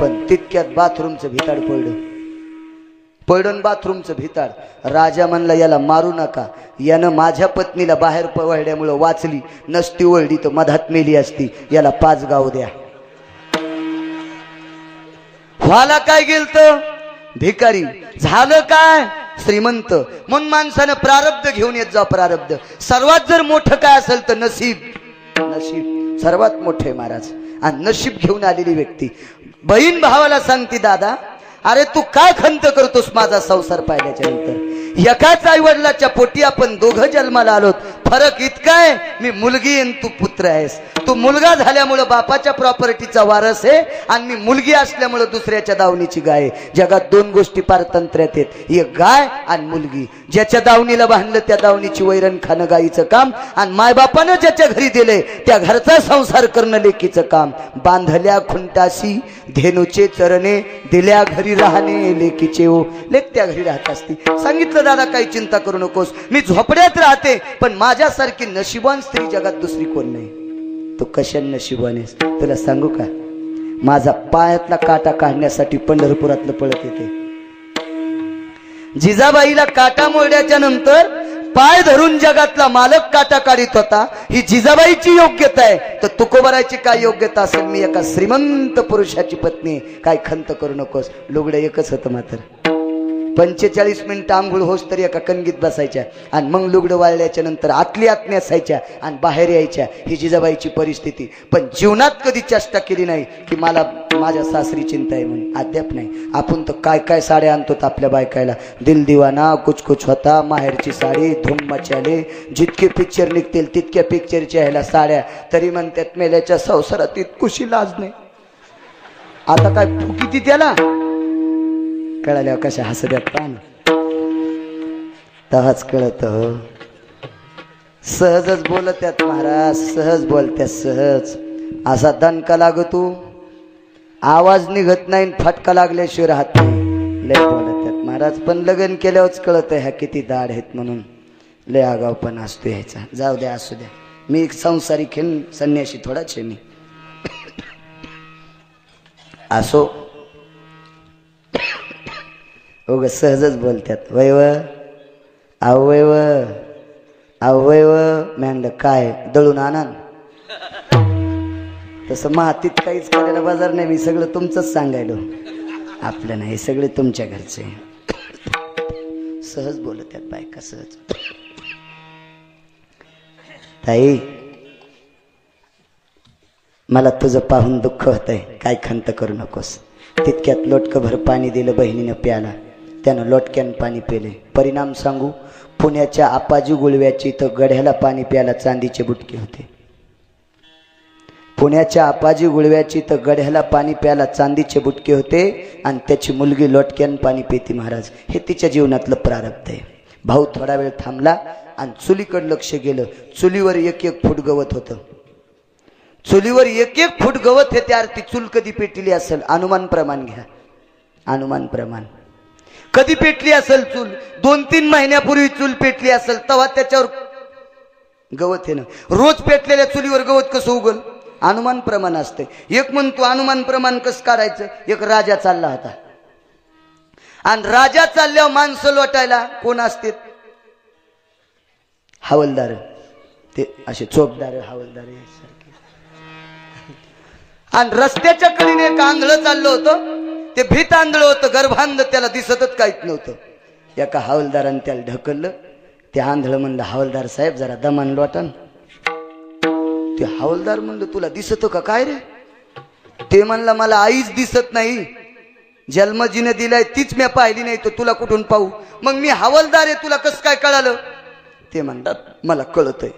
A: पण तितक्यात बाथरूमचं भिताड पडून बाथरूमचं भिताड. राजा म्हणला याला मारू नका. यानं माझ्या पत्नीला बाहेर पवळल्यामुळं वाचली. नसती वळली तर मधात मेली असती. याला 5 गाव द्या. व्हायला काय गेलत? भिकारी. झालं काय? श्रीमंत. म्हणून माणसानं प्रारब्ध घेऊन येत जा. प्रारब्ध सर्वात जर मोठं काय असेल तर नशीब. नशीब सर्वात मोठे महाराज. आणि नशीब घेऊन आलेली व्यक्ती. बहीण भावाला सांगते दादा अरे तू काय खंत करतोस माझा संसार पाहिल्याच्या नंतर? एकाच आई वडिलाच्या पोटी आपण दोघं जन्माला आलोत. फरक इतका आहे मी मुलगी आणि तू पुत्र आहेस. तू मुलगा झाल्यामुळे बापाच्या प्रॉपर्टीचा वारस आहे आणि मी मुलगी असल्यामुळे दुसऱ्याच्या दावणीची गाय. जगात 2 गोष्टी पारतंत्र्यात आहेत. एक गाय आणि मुलगी. ज्याच्या दावणीला बांधलं त्या दावणीची वैरण खाणं गायीचं काम आणि मायबापानं ज्याच्या घरी दिले त्या घरचा संसार करणं लेकीचं काम. बांधल्या खुंटाशी धेनुचे चरणे दिल्या घरी राहणे लेकीचे. ओ लेक त्या घरी राहत असती. सांगितलं दादा काही चिंता करू नकोस. मी झोपड्यात राहते पण माझ्यासारखी नशिबान स्त्री जगात दुसरी कोण नाही. तू कशा नशिबान आहेस तुला सांगू का? माझा पायातला काटा काढण्यासाठी पंढरपुरातलं पळत येते. जिजाबाईला काटा मोडल्याच्या नंतर पाय धरून जगातला मालक काटा काढित होता. ही जिजाबाईची योग्यता आहे तर तुकोबाराची काय योग्यता असेल? मी एका श्रीमंत पुरुषाची पत्नी. काय खंत करू नकोस. लुगडं एकच होतं मात्र. 45 मिनिटं आंघोळ होस तरी एका कणगीत बसायच्या आणि मग लुगडं वाळल्याच्या नंतर आतली आत नेसायच्या आणि बाहेर यायच्या. ही जिजाबाईची परिस्थिती. पण जीवनात कधी चेष्टा केली नाही की मला माझ्या सासरी चिंता आहे म्हणून. अद्याप नाही. आपण तर काय काय साड्या आणतो आपल्या बायकायला. दिल दिवाना, कुछ कुछ होता, माहेरची साडी, धूम मचाले. जितके पिक्चर निघतील तितक्या पिक्चरच्या ह्याला साड्या. तरी म्हणतात मेल्याच्या संसारात इतकुशी लाज नाही. आता काय फुकी त्याला कळाल्यावर कशा हसद्यात पान तहाच कळत. सहजच बोलत्यात महाराज. सहज बोलत्यात सहज. असा दणका लागतो आवाज निघत नाही. फटका लागल्याशिवाय राहत नाही. लय बोलत्यात महाराज. पण लग्न केल्यावरच कळत ह्या किती दाढ आहेत म्हणून. लय आगाव पण असतो ह्याचा. जाऊ द्या असू द्या. मी एक संसारी खेळ संन्याशी थोडाच आहे मी. असो उग सहजच बोलत्यात. वैव अवयव अवयव. म्हणलं काय दळून आणा. तसं मातीत काहीच करायला बाजार नाही, मी सगळं तुमचंच सांगायलो, आपलं नाही, सगळे तुमच्या घरचे. सहज बोलत त्यात बायका, सहज. ताई, मला तुझं पाहून दुःख होतंय, काय खंत करू नकोस. तितक्यात लोटकभर पाणी दिलं बहिणीनं प्याला, त्यानं लोटक्यानं पाणी पेले. परिणाम सांगू, पुण्याच्या आपाजी गुळव्याची तर गड्याला पाणी प्याला चांदीचे बुटके होते. पुण्याच्या आपाजी गुळव्याची तर गड्याला पाणी प्याला चांदीचे बुटके होते, आणि त्याची मुलगी लोटक्यानं पाणी पेती महाराज. हे तिच्या जीवनातलं प्रारब्ध आहे. भाऊ थोडा वेळ थांबला आणि चुलीकडे लक्ष गेलं. चुलीवर एक एक फूट गवत होतं. चुलीवर एक एक फूट गवत हे त्या ती चूल कधी पेटली असेल, अनुमान प्रमाण घ्या, अनुमान प्रमाण. कधी पेटली असेल चूल? 2-3 महिन्यापूर्वी चूल पेटली असेल, तेव्हा त्याच्यावर गवत आहे ना. रोज पेटलेल्या चुलीवर गवत कसं उगल? अनुमान प्रमाण असते. एक म्हणतो अनुमान प्रमाण कसं काढायचं? एक राजा चालला होता, आणि राजा चालल्यावर माणसं लोटायला कोण असते? हवालदार. ते असे चोपदार हवालदार सारखे. आणि रस्त्याच्या कडीने एक आंधळं चाललं होतं. ते भीत आंधळं होतं, गर्भांध, त्याला दिसतच काहीच नव्हतं. एका हवालदाराने त्याला ढकललं. ते आंधळं म्हणलं, हवालदार साहेब जरा दमान लोटन. ते हवालदार म्हणलं, तुला दिसत का काय रे? ते म्हणला, मला आईच दिसत नाही, जन्म जिने दिलाय तीच मी पाहिली नाही, तर तुला कुठून पाहू? मग मी हवालदार आहे, तुला कसं काय कळालं? ते म्हणतात, मला कळतंय.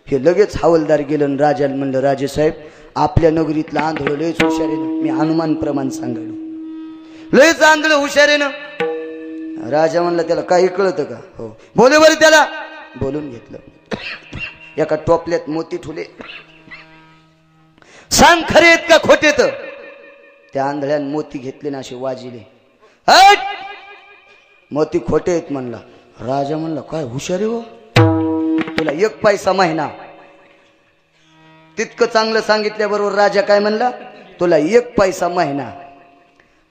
A: हे लगेच हवालदार गेलं आणि राजाला म्हणलं, राजे साहेब, आपल्या नगरीतलं आंधळ लयच हुशार आहे ना. मी अनुमान प्रमाण सांगायलो, लयच आंधळ हुशार आहे ना. राजा म्हणला, त्याला काही कळतं का? हो. बोले बरं त्याला. बोलून घेतलं. एका टोपल्यात मोती ठुले. सांग खरे आहेत का खोटे? तर त्या आंधळ्यानं मोती घेतले ना असे वाजिले. हट, मोती खोटे आहेत म्हणला. राजा म्हणला, काय हुशार आहे हो, तुला 1 पैसा महिना. तितकं चांगलं सांगितल्याबरोबर राजा काय म्हणला? तुला 1 पैसा महिना.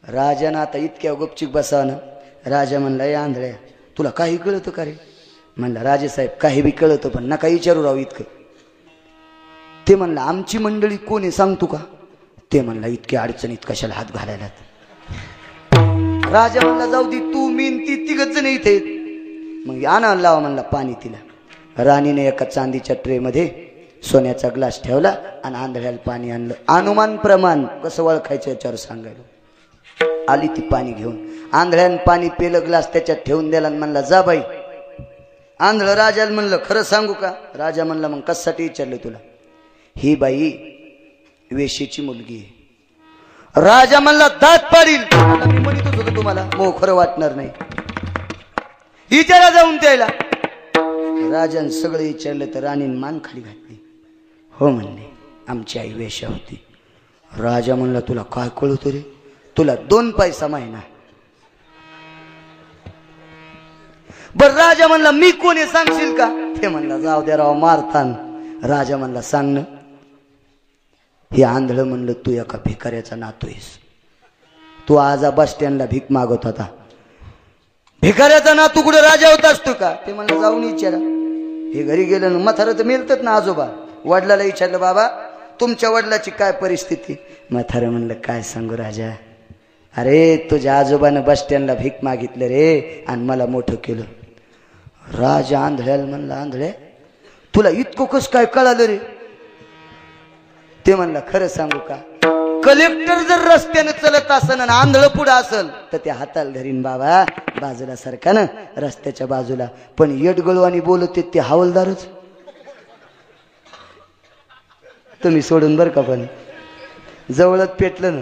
A: राजानं आता इतक्या गुपचूप बसावं. राजा म्हणला, या आंधळ्या, तुला काही कळतं का रे? म्हणला, राजेसाहेब काही बी कळतं, पण नका विचारू राव इतकं. ते म्हणला, आमची मंडळी कोण आहे सांगतो का? ते म्हणला, इतक्या अडचणीत कशाला हात घालायला? राजा म्हणला, जाऊ दे, तू मी ती 3 जण इथे. मग आणा लावा म्हणला पाणी तिला. राणीने एका चांदीच्या ट्रे मध्ये सोन्याचा ग्लास ठेवला आणि आंधळ्याला पाणी आणलं. अनुमान प्रमाण कसं ओळखायचं याच्यावर सांगायला. आली ती पाणी घेऊन. आंधळ्यानं पाणी पेलं, ग्लास त्याच्यात ठेवून दिला आणि म्हणला, जा बाई. आंधळ राजाला म्हणलं, खरं सांगू का? राजा म्हणला, मग कशासाठी विचारलं तुला? ही बाई वेशीची मुलगी आहे. राजा म्हणला, दात पाडील. मी म्हणतच होतो तुम्हाला, मग खरं वाटणार नाही. विचारा जाऊन त्याला. राजाने सगळं विचारलं तर राणीने मान खाली घातली. हो म्हणले, आमची आई वेश्या होती. राजा म्हणला, तुला काय कळतं रे? तुला 2 पैसा महिना. बर राजा म्हणला, मी कोण आहे सांगशील का? ते म्हणला, जाऊ दे राव, मारतान. राजा म्हणला, सांग ना. हे आंधळ म्हणलं, तू एका भिकाऱ्याचा नातू आहेस. तू आज बस स्टँडला भीक मागत होता. भिकाऱ्याचा नातू कुठे राजा होत असतो का? ते म्हणलं, जाऊन विचारा. हे घरी गेलं ना, म्हातारं तर मिळतात ना आजोबा. वडिलाला विचारलं, बाबा तुमच्या वडिलाची काय परिस्थिती? म्हातारं म्हणलं, काय सांगू राजा, अरे तुझ्या आजोबानं बस स्टँडला भीक मागितलं रे आणि मला मोठं केलं. राजा आंधळ्याला म्हणला, आंधळ्या, तुला इतकं कसं काय कळालं रे? ते म्हणला, खरं सांगू का, कलेक्टर जर रस्त्याने चलत असन आणि आंधळ पुढं असल तर त्या हाताला धरीन बाबा, बाजूला सरका ना, रस्त्याच्या बाजूला. पण येडगळवानी बोलत ते हवालदारच. तुम्ही सोडून बर का, पण जवळच पेटलं ना.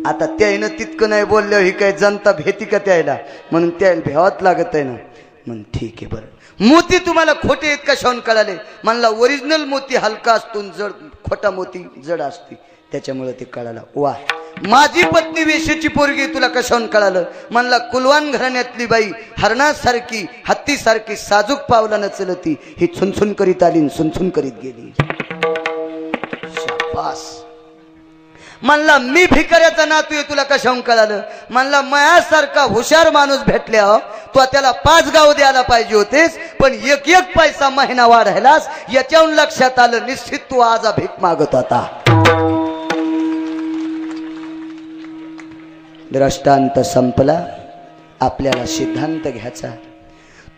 A: आता त्याईनं तितकं नाही बोललं, ही काय जनता भेटी का त्याला? म्हणून त्याला भ्यावाच लागत आहे ना. मग ठीक आहे, बरं मोती तुम्हाला खोटे आहेत कशाहून कळाले? म्हणला, ओरिजिनल मोती हलका असतो, जड खोटा मोती जड असते, त्याच्यामुळे ते कळालं. वा, माझी पत्नी वेश्येची पोरगी तुला कशाहून कळालं? म्हणला, कुलवान घराण्यातली बाई हरणासारखी हत्तीसारखी साजूक पावलानं चलती, ही छुनछुन करीत आली, छुनछुन करीत गेली. शाबास. म्हणला, मी भिकाऱ्याचा नातू आहे, तुला कशाहून कळालं? म्हणला, मायासारखा हुशार माणूस भेटल्या तो त्याला 5 गाव द्यायला पाहिजे होतेस, पण एक एक पैसा महिना वाढायलास याच्याहून लक्षात आलं निश्चित तू आज भीक मागत होता. दृष्टांत संपला. आपल्याला सिद्धांत घ्यायचा.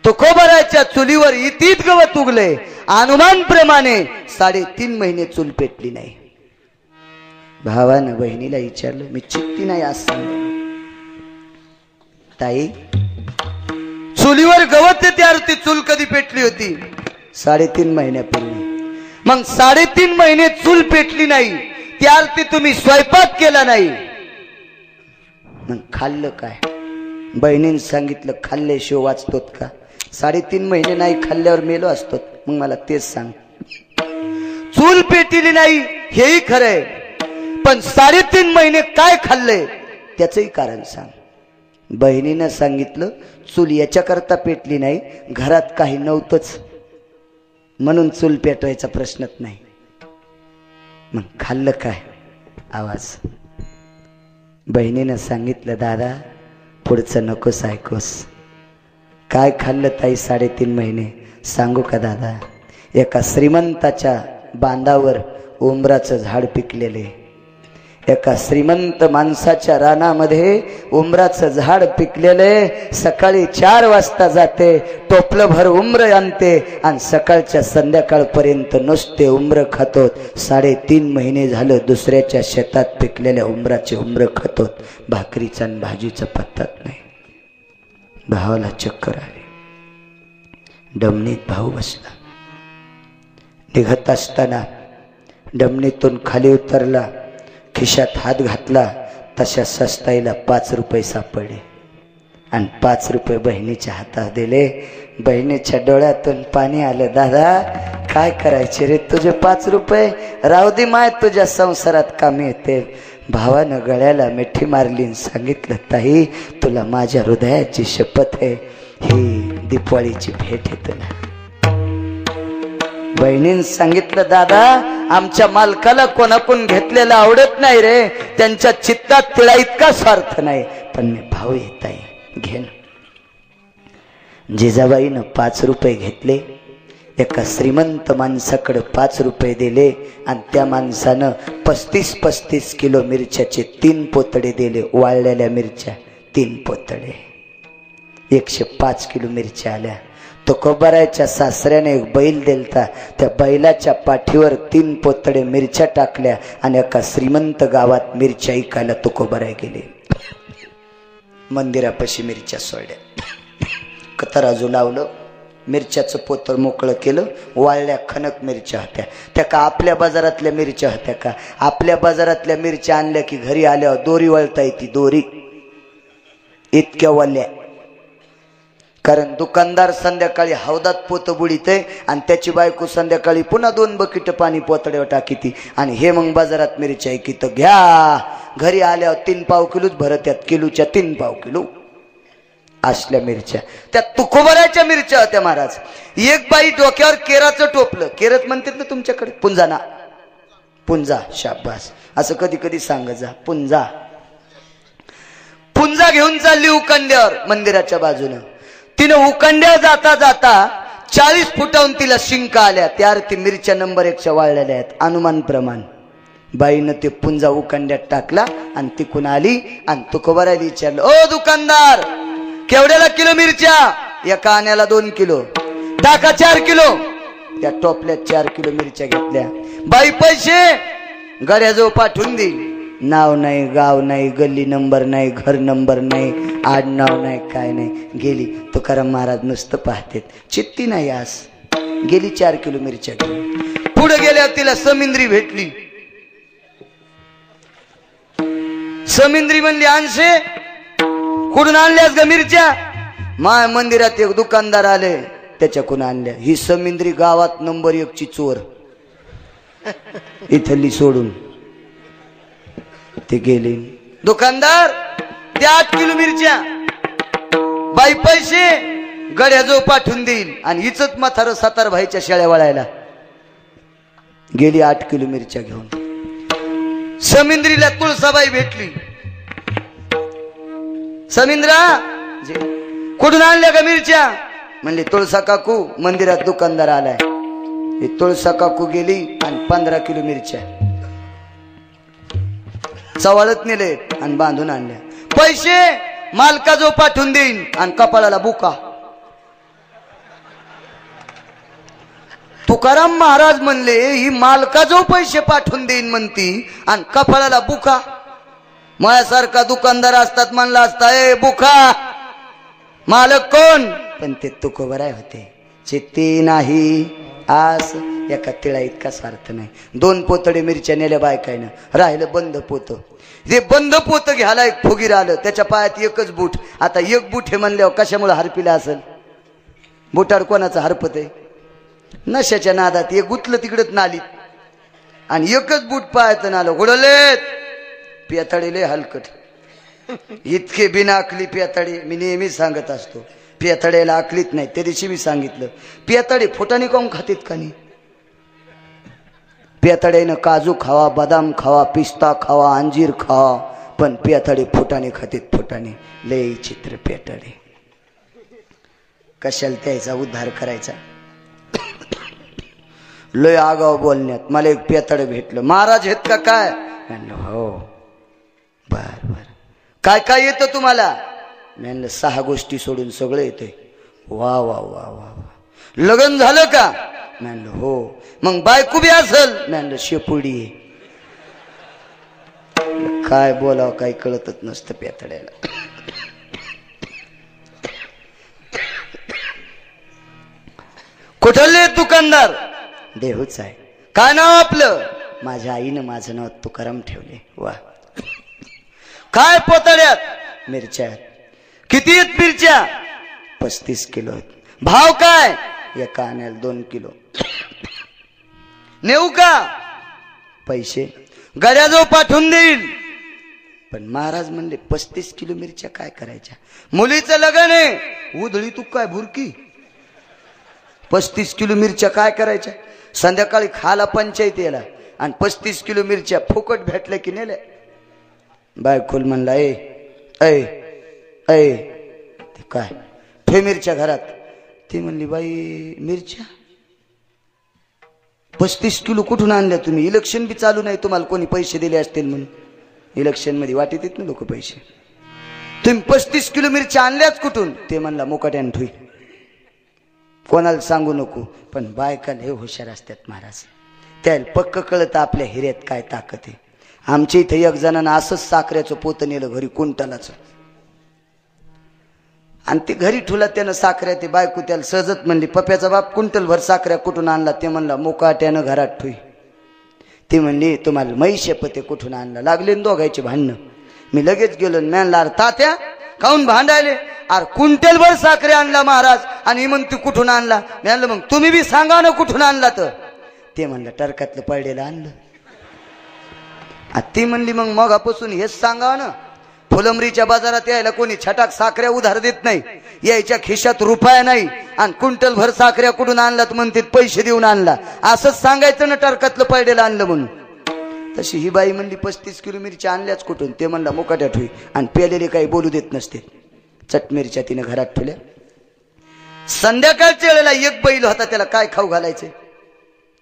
A: तुकोबराच्या चुलीवर इतीत गवत उगले. अनुमानप्रमाणे 3.5 महिने चूल पेटली नाही. भावानं बहिणीला विचारलं, मी चित्ती नाही आज सांग ताई, चुलीवर गवत त्यावर ती चूल कधी पेटली होती? 3.5 महिन्यापूर्वी. मग 3.5 महिने चूल पेटली नाही त्यावरती तुम्ही स्वयंपाक केला नाही, मग खाल्लं काय? बहिणीने सांगितलं, खाल्ल्याशिवाय वाचतोत का? 3.5 महिने नाही खाल्ल्यावर मेलो असतो. मग मला तेच सांग. चूल पेटली नाही हेही खरंय, पण 3.5 महिने काय खाल्लंय त्याचंही कारण सांग. बहिणीनं सांगितलं, चूल याच्याकरता पेटली नाही, घरात काही नव्हतंच म्हणून चूल पेटवायचा प्रश्नच नाही. मग खाल्लं काय? आवाज. बहिणीनं सांगितलं, दादा पुढचं नकोस ऐकोस. काय खाल्लं ताई 3.5 महिने? सांगू का दादा? एका श्रीमंताच्या बांधावर उंबराचं झाड पिकलेले. एका श्रीमंत माणसाच्या रानामध्ये उंबराचं झाड पिकलेले. सकाळी 4 वाजता जाते, टोपलं भर उंबर आणते आणि सकाळच्या संध्याकाळपर्यंत नुसते उंबर खातोत. 3.5 महिने झालं दुसऱ्याच्या शेतात पिकलेल्या उंबराचे उंबर खातोत. भाकरीचा आणि भाजीचा पत्ताच नाही. भावाला चक्कर आली. डमणीत भाऊ बसला. निघत असताना डमणीतून खाली उतरला, खिशात हात घातला, तशा सस्ताईला 5 रुपये सापडले आणि 5 रुपये बहिणीच्या हातात दिले. बहिणीच्या डोळ्यातून पाणी आलं. दादा काय करायचे रे तुझे 5 रुपये? राहू दे माय, तुझ्या संसारात कामी येते. भावानं गळ्याला मिठी मारली, सांगितलं, ताई तुला माझ्या हृदयाची शपथ आहे, ही दिवाळीची भेट आहे तुला. बहिणीनं सांगितलं, दादा आमच्या मालकाला कोणाकडून घेतलेलं आवडत नाही रे, त्यांच्या चित्तात तिला इतका स्वार्थ नाही, पण मी भाऊ येत आहे घेन. जिजाबाईनं 5 रुपये घेतले. एका श्रीमंत माणसाकडे 5 रुपये दिले आणि त्या माणसानं 35 किलो मिरच्याचे 3 पोतडे दिले. वाळलेल्या मिरच्या 3 पोतडे, 105 किलो मिरच्या आल्या. तुकोबाराच्या सासऱ्याने एक बैल दिलता, त्या बैलाच्या पाठीवर 3 पोतडे मिरच्या टाकल्या आणि एका श्रीमंत गावात मिरच्या ऐकायला तुकोबाराय गेले. मंदिरापाशी मिरच्या सोडल्या, तराजू लावलं, मिरच्याचं पोतळ मोकळं केलं. वाळल्या खणक मिरच्या होत्या. त्या का आपल्या बाजारातल्या मिरच्या होत्या का? आपल्या बाजारातल्या मिरच्या आणल्या की घरी आल्यावर दोरी वळता येते, दोरी इतक्या वाल्या. कारण दुकानदार संध्याकाळी हौदात पोत बुडीते आणि त्याची बायको संध्याकाळी पुन्हा 2 बकेट पाणी पोतड्यावर टाकीती आणि हे मग बाजारात मिरच्या की तर घ्या. घरी आल्यावर 3 पाव किलोच भरत, किलोच्या 3 पाव किलो असल्या मिरच्या. त्या तुकोबाराच्या मिरच्या होत्या महाराज. एक बाई डोक्यावर केराचं टोपलं, केरच म्हणतात ना तुमच्याकडे, पुंजाना, पुंजा, शाबास असं कधी कधी सांगत जा, पुंजा. पुंजा घेऊन चालली उकंड्यावर मंदिराच्या बाजूनं. तिनं उकंड्यावर जाता जाता 40 फुटाहून तिला शिंका आल्या. त्यावर ती मिरच्या नंबर 1च्या वाळलेल्या आहेत. अनुमान प्रमाण बाईनं ते पुंजा उकंड्यात टाकला आणि तिकून आली आणि तुकोबाराला विचारलं, ओ दुकानदार केवढ्याला किलो मिरच्या? एका आण्याला 2 किलो. टाका 4 किलो. त्या टोपल्यात 4 किलो मिरच्या घेतल्या. बाई पैसे गड्याजवळ पाठवून देईल. नाव नाही, गाव नाही, गल्ली नंबर नाही, घर नंबर नाही, आडनाव नाही, काय नाही. गेली. तुकाराम महाराज नुसतं पाहतेत, चित्ती नाही आस. गेली 4 किलो मिरच्या घेऊन. पुढे गेल्यावर तिला समिंद्री भेटली. समिंद्री म्हणली, आणशे कुठून आणल्यास ग मिरच्या? माय मंदिरात एक दुकानदार आले त्याच्याकडून आणल्या. ही समिंद्री गावात नंबर 1ची चोर. इथली सोडून ते गेले. दुकानदार द्या 8 किलो मिरच्या. बाई पैसे गड्याजवळ पाठवून देईल आणि हिचच म्हातारं सातार भाईच्या शेळ्या वळायला. गेली 8 किलो मिरच्या घेऊन. समिंद्रीला तुळसाबाई भेटली. समिंद्रा कुठून आणल्या का मिरच्या? म्हणली तुळसा काकू मंदिरात दुकानदार आलाय. ही तुळसा काकू गेली आणि 15 किलो मिरच्या चवाळत नेले आणि बांधून आणल्या. पैसे मालका जो पाठवून देईन आणि कपाळाला बुका. तुकाराम महाराज म्हणले ही मालका जो पैसे पाठवून देईन म्हणती आणि कपाळाला बुका. माझ्यासारखा दुकानदार असतात म्हणला असता ए बुका मालक कोण, पण ते तुकोबराय होते. चित्ती नाही आस एका तिळा इतका स्वार्थ नाही. 2 पोतडे मिरच्या नेल्या बायकायनं, राहिलं बंद पोत. जे बंद पोत घ्यायला एक फुगीर आलं, त्याच्या पायात एकच बूट. आता एक बूट हे म्हणल्यावर कशामुळे हरपिला असेल? बुटाड कोणाचं हरपत आहे? नशाच्या नादात एक गुतलं तिकडच नालीत आणि एकच बूट पायातून आलं. उडलेत पेताडीले हलकट. इतके बिना अकली पेताडी. मी नेहमी सांगत असतो पेताड्याला अकलीत नाही. त्या दिवशी मी सांगितलं पेताडे फुटाने काऊन खातीत का नाही? पेताड्यानं काजू खावा, बदाम खावा, पिस्ता खावा, अंजीर खावा, पण पेताडे फुटाने खातीत. फुटाने लय चित्र पेताडे. कशाला त्याचा उद्धार करायचा? लय आगाव बोलण्यात. मला एक पेताडे भेटलं. महाराज आहेत का काय? म्हणलं हो. बर बर काय काय येतं तुम्हाला? म्हणलं 6 गोष्टी सोडून सगळं येतंय. वा वा वा वा वा. लग्न झालं का? म्हणलं हो. मग बायको बी असल? म्हणलं शेपुडी. काय बोलावं काही कळतच नसतं पेताड्याला. कुठले दुकानदार? देहूच आहे. काय नाव आपलं? माझ्या आईनं माझं नाव तुकाराम ठेवले. वा. काय पोतड्यात? मिरच्या. किती आहेत मिरच्या? 35 किलो आहेत. भाव काय? एका आण्याला 2 किलो. नेऊ का? पैसे गड्याजवळ पाठवून देईल. पण महाराज म्हणले 35 किलो मिरच्या काय करायच्या? मुलीचं लग्न आहे. उधळी तू काय भुरकी? 35 किलो मिरच्या काय करायच्या? संध्याकाळी खाला पंचायत याला आणि 35 किलो मिरच्या फुकट भेटल्या की नेल्या. बायकोल म्हणला ए ऐ ऐ ते काय ठे मिरच्या घरात. ती म्हणली बाई मिरच्या 35 किलो कुठून आणल्या तुम्ही? इलेक्शन बी चालू नाही, तुम्हाला कोणी पैसे दिले असतील म्हणून. इलेक्शन मध्ये वाटेत येत ना लोक पैसे. तुम्ही 35 किलो मिरच्या आणल्याच कुठून? ते म्हणला मुकाट्यान ठुई. कोणाला सांगू नको. पण बायका लय हुशार असतात महाराज. त्याला पक्क कळत आपल्या हिऱ्यात काय ताकद आहे. आमच्या इथे एक जणांना असंच साखरेचं पोत नेलं घरी कुंटलाचं आणि ते घरी ठुला. त्यानं साखऱ्या ते बायको त्याला सहजत म्हणली पप्याचा बाप कुंटलभर साखऱ्या कुठून आणला? ते म्हणला मुकाट्यानं घरात ठुई. ती म्हणली तुम्हाला म्हैशे पते कुठून आणला? लागले दोघायचे भांडणं. मी लगेच गेलो मॅनला तात्या काऊन भांडायले? अरे कुंटलभर साखऱ्या आणला महाराज आणि म्हणते कुठून आणला? मी म्हणलं मग तुम्ही बी सांगा ना कुठून आणला. तर ते म्हणलं टरकातलं पडलेलं आणलं. ती म्हणली मग मगापासून हेच सांगा ना. फुलंबरीच्या बाजारात यायला कोणी छटाक साखऱ्या उधार देत नाही. यायच्या खिशात रुपया नाही आणि कुंटलभर साखऱ्या कुठून आणलात म्हणते पैसे देऊन आणला. असंच सांगायचं ना टरकातलं पडलेलं आणलं म्हणून. तशी ही बाई म्हणली 35 किलो मिरच्या आणल्याच कुठून? ते म्हणला मुकाट्या ठुई. आणि पेलेले काही बोलू देत नसते. चट मिरच्या तिने घरात ठेवल्या. संध्याकाळच्या वेळेला एक बैल होता. त्याला काय खाऊ घालायचे?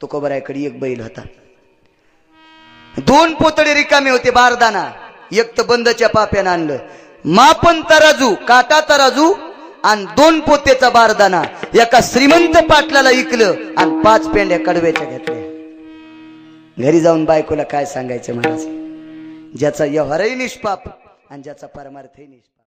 A: तुकोबरायकडे एक बैल होता. 2 पोतडे रिकामे होते बारदाना. एक तर बंदच्या पाप्यानं आणलं. मापन तराजू काटा तराजू आणि 2 पोतेचा बारदाना एका श्रीमंत पाटलाला इकलं आणि 5 पेंड्या कडव्याच्या घेतल्या. घरी जाऊन बायकोला काय सांगायचं महाराज? ज्याचा व्यवहारही निष्पाप आणि ज्याचा परमार्थही निष्पाप.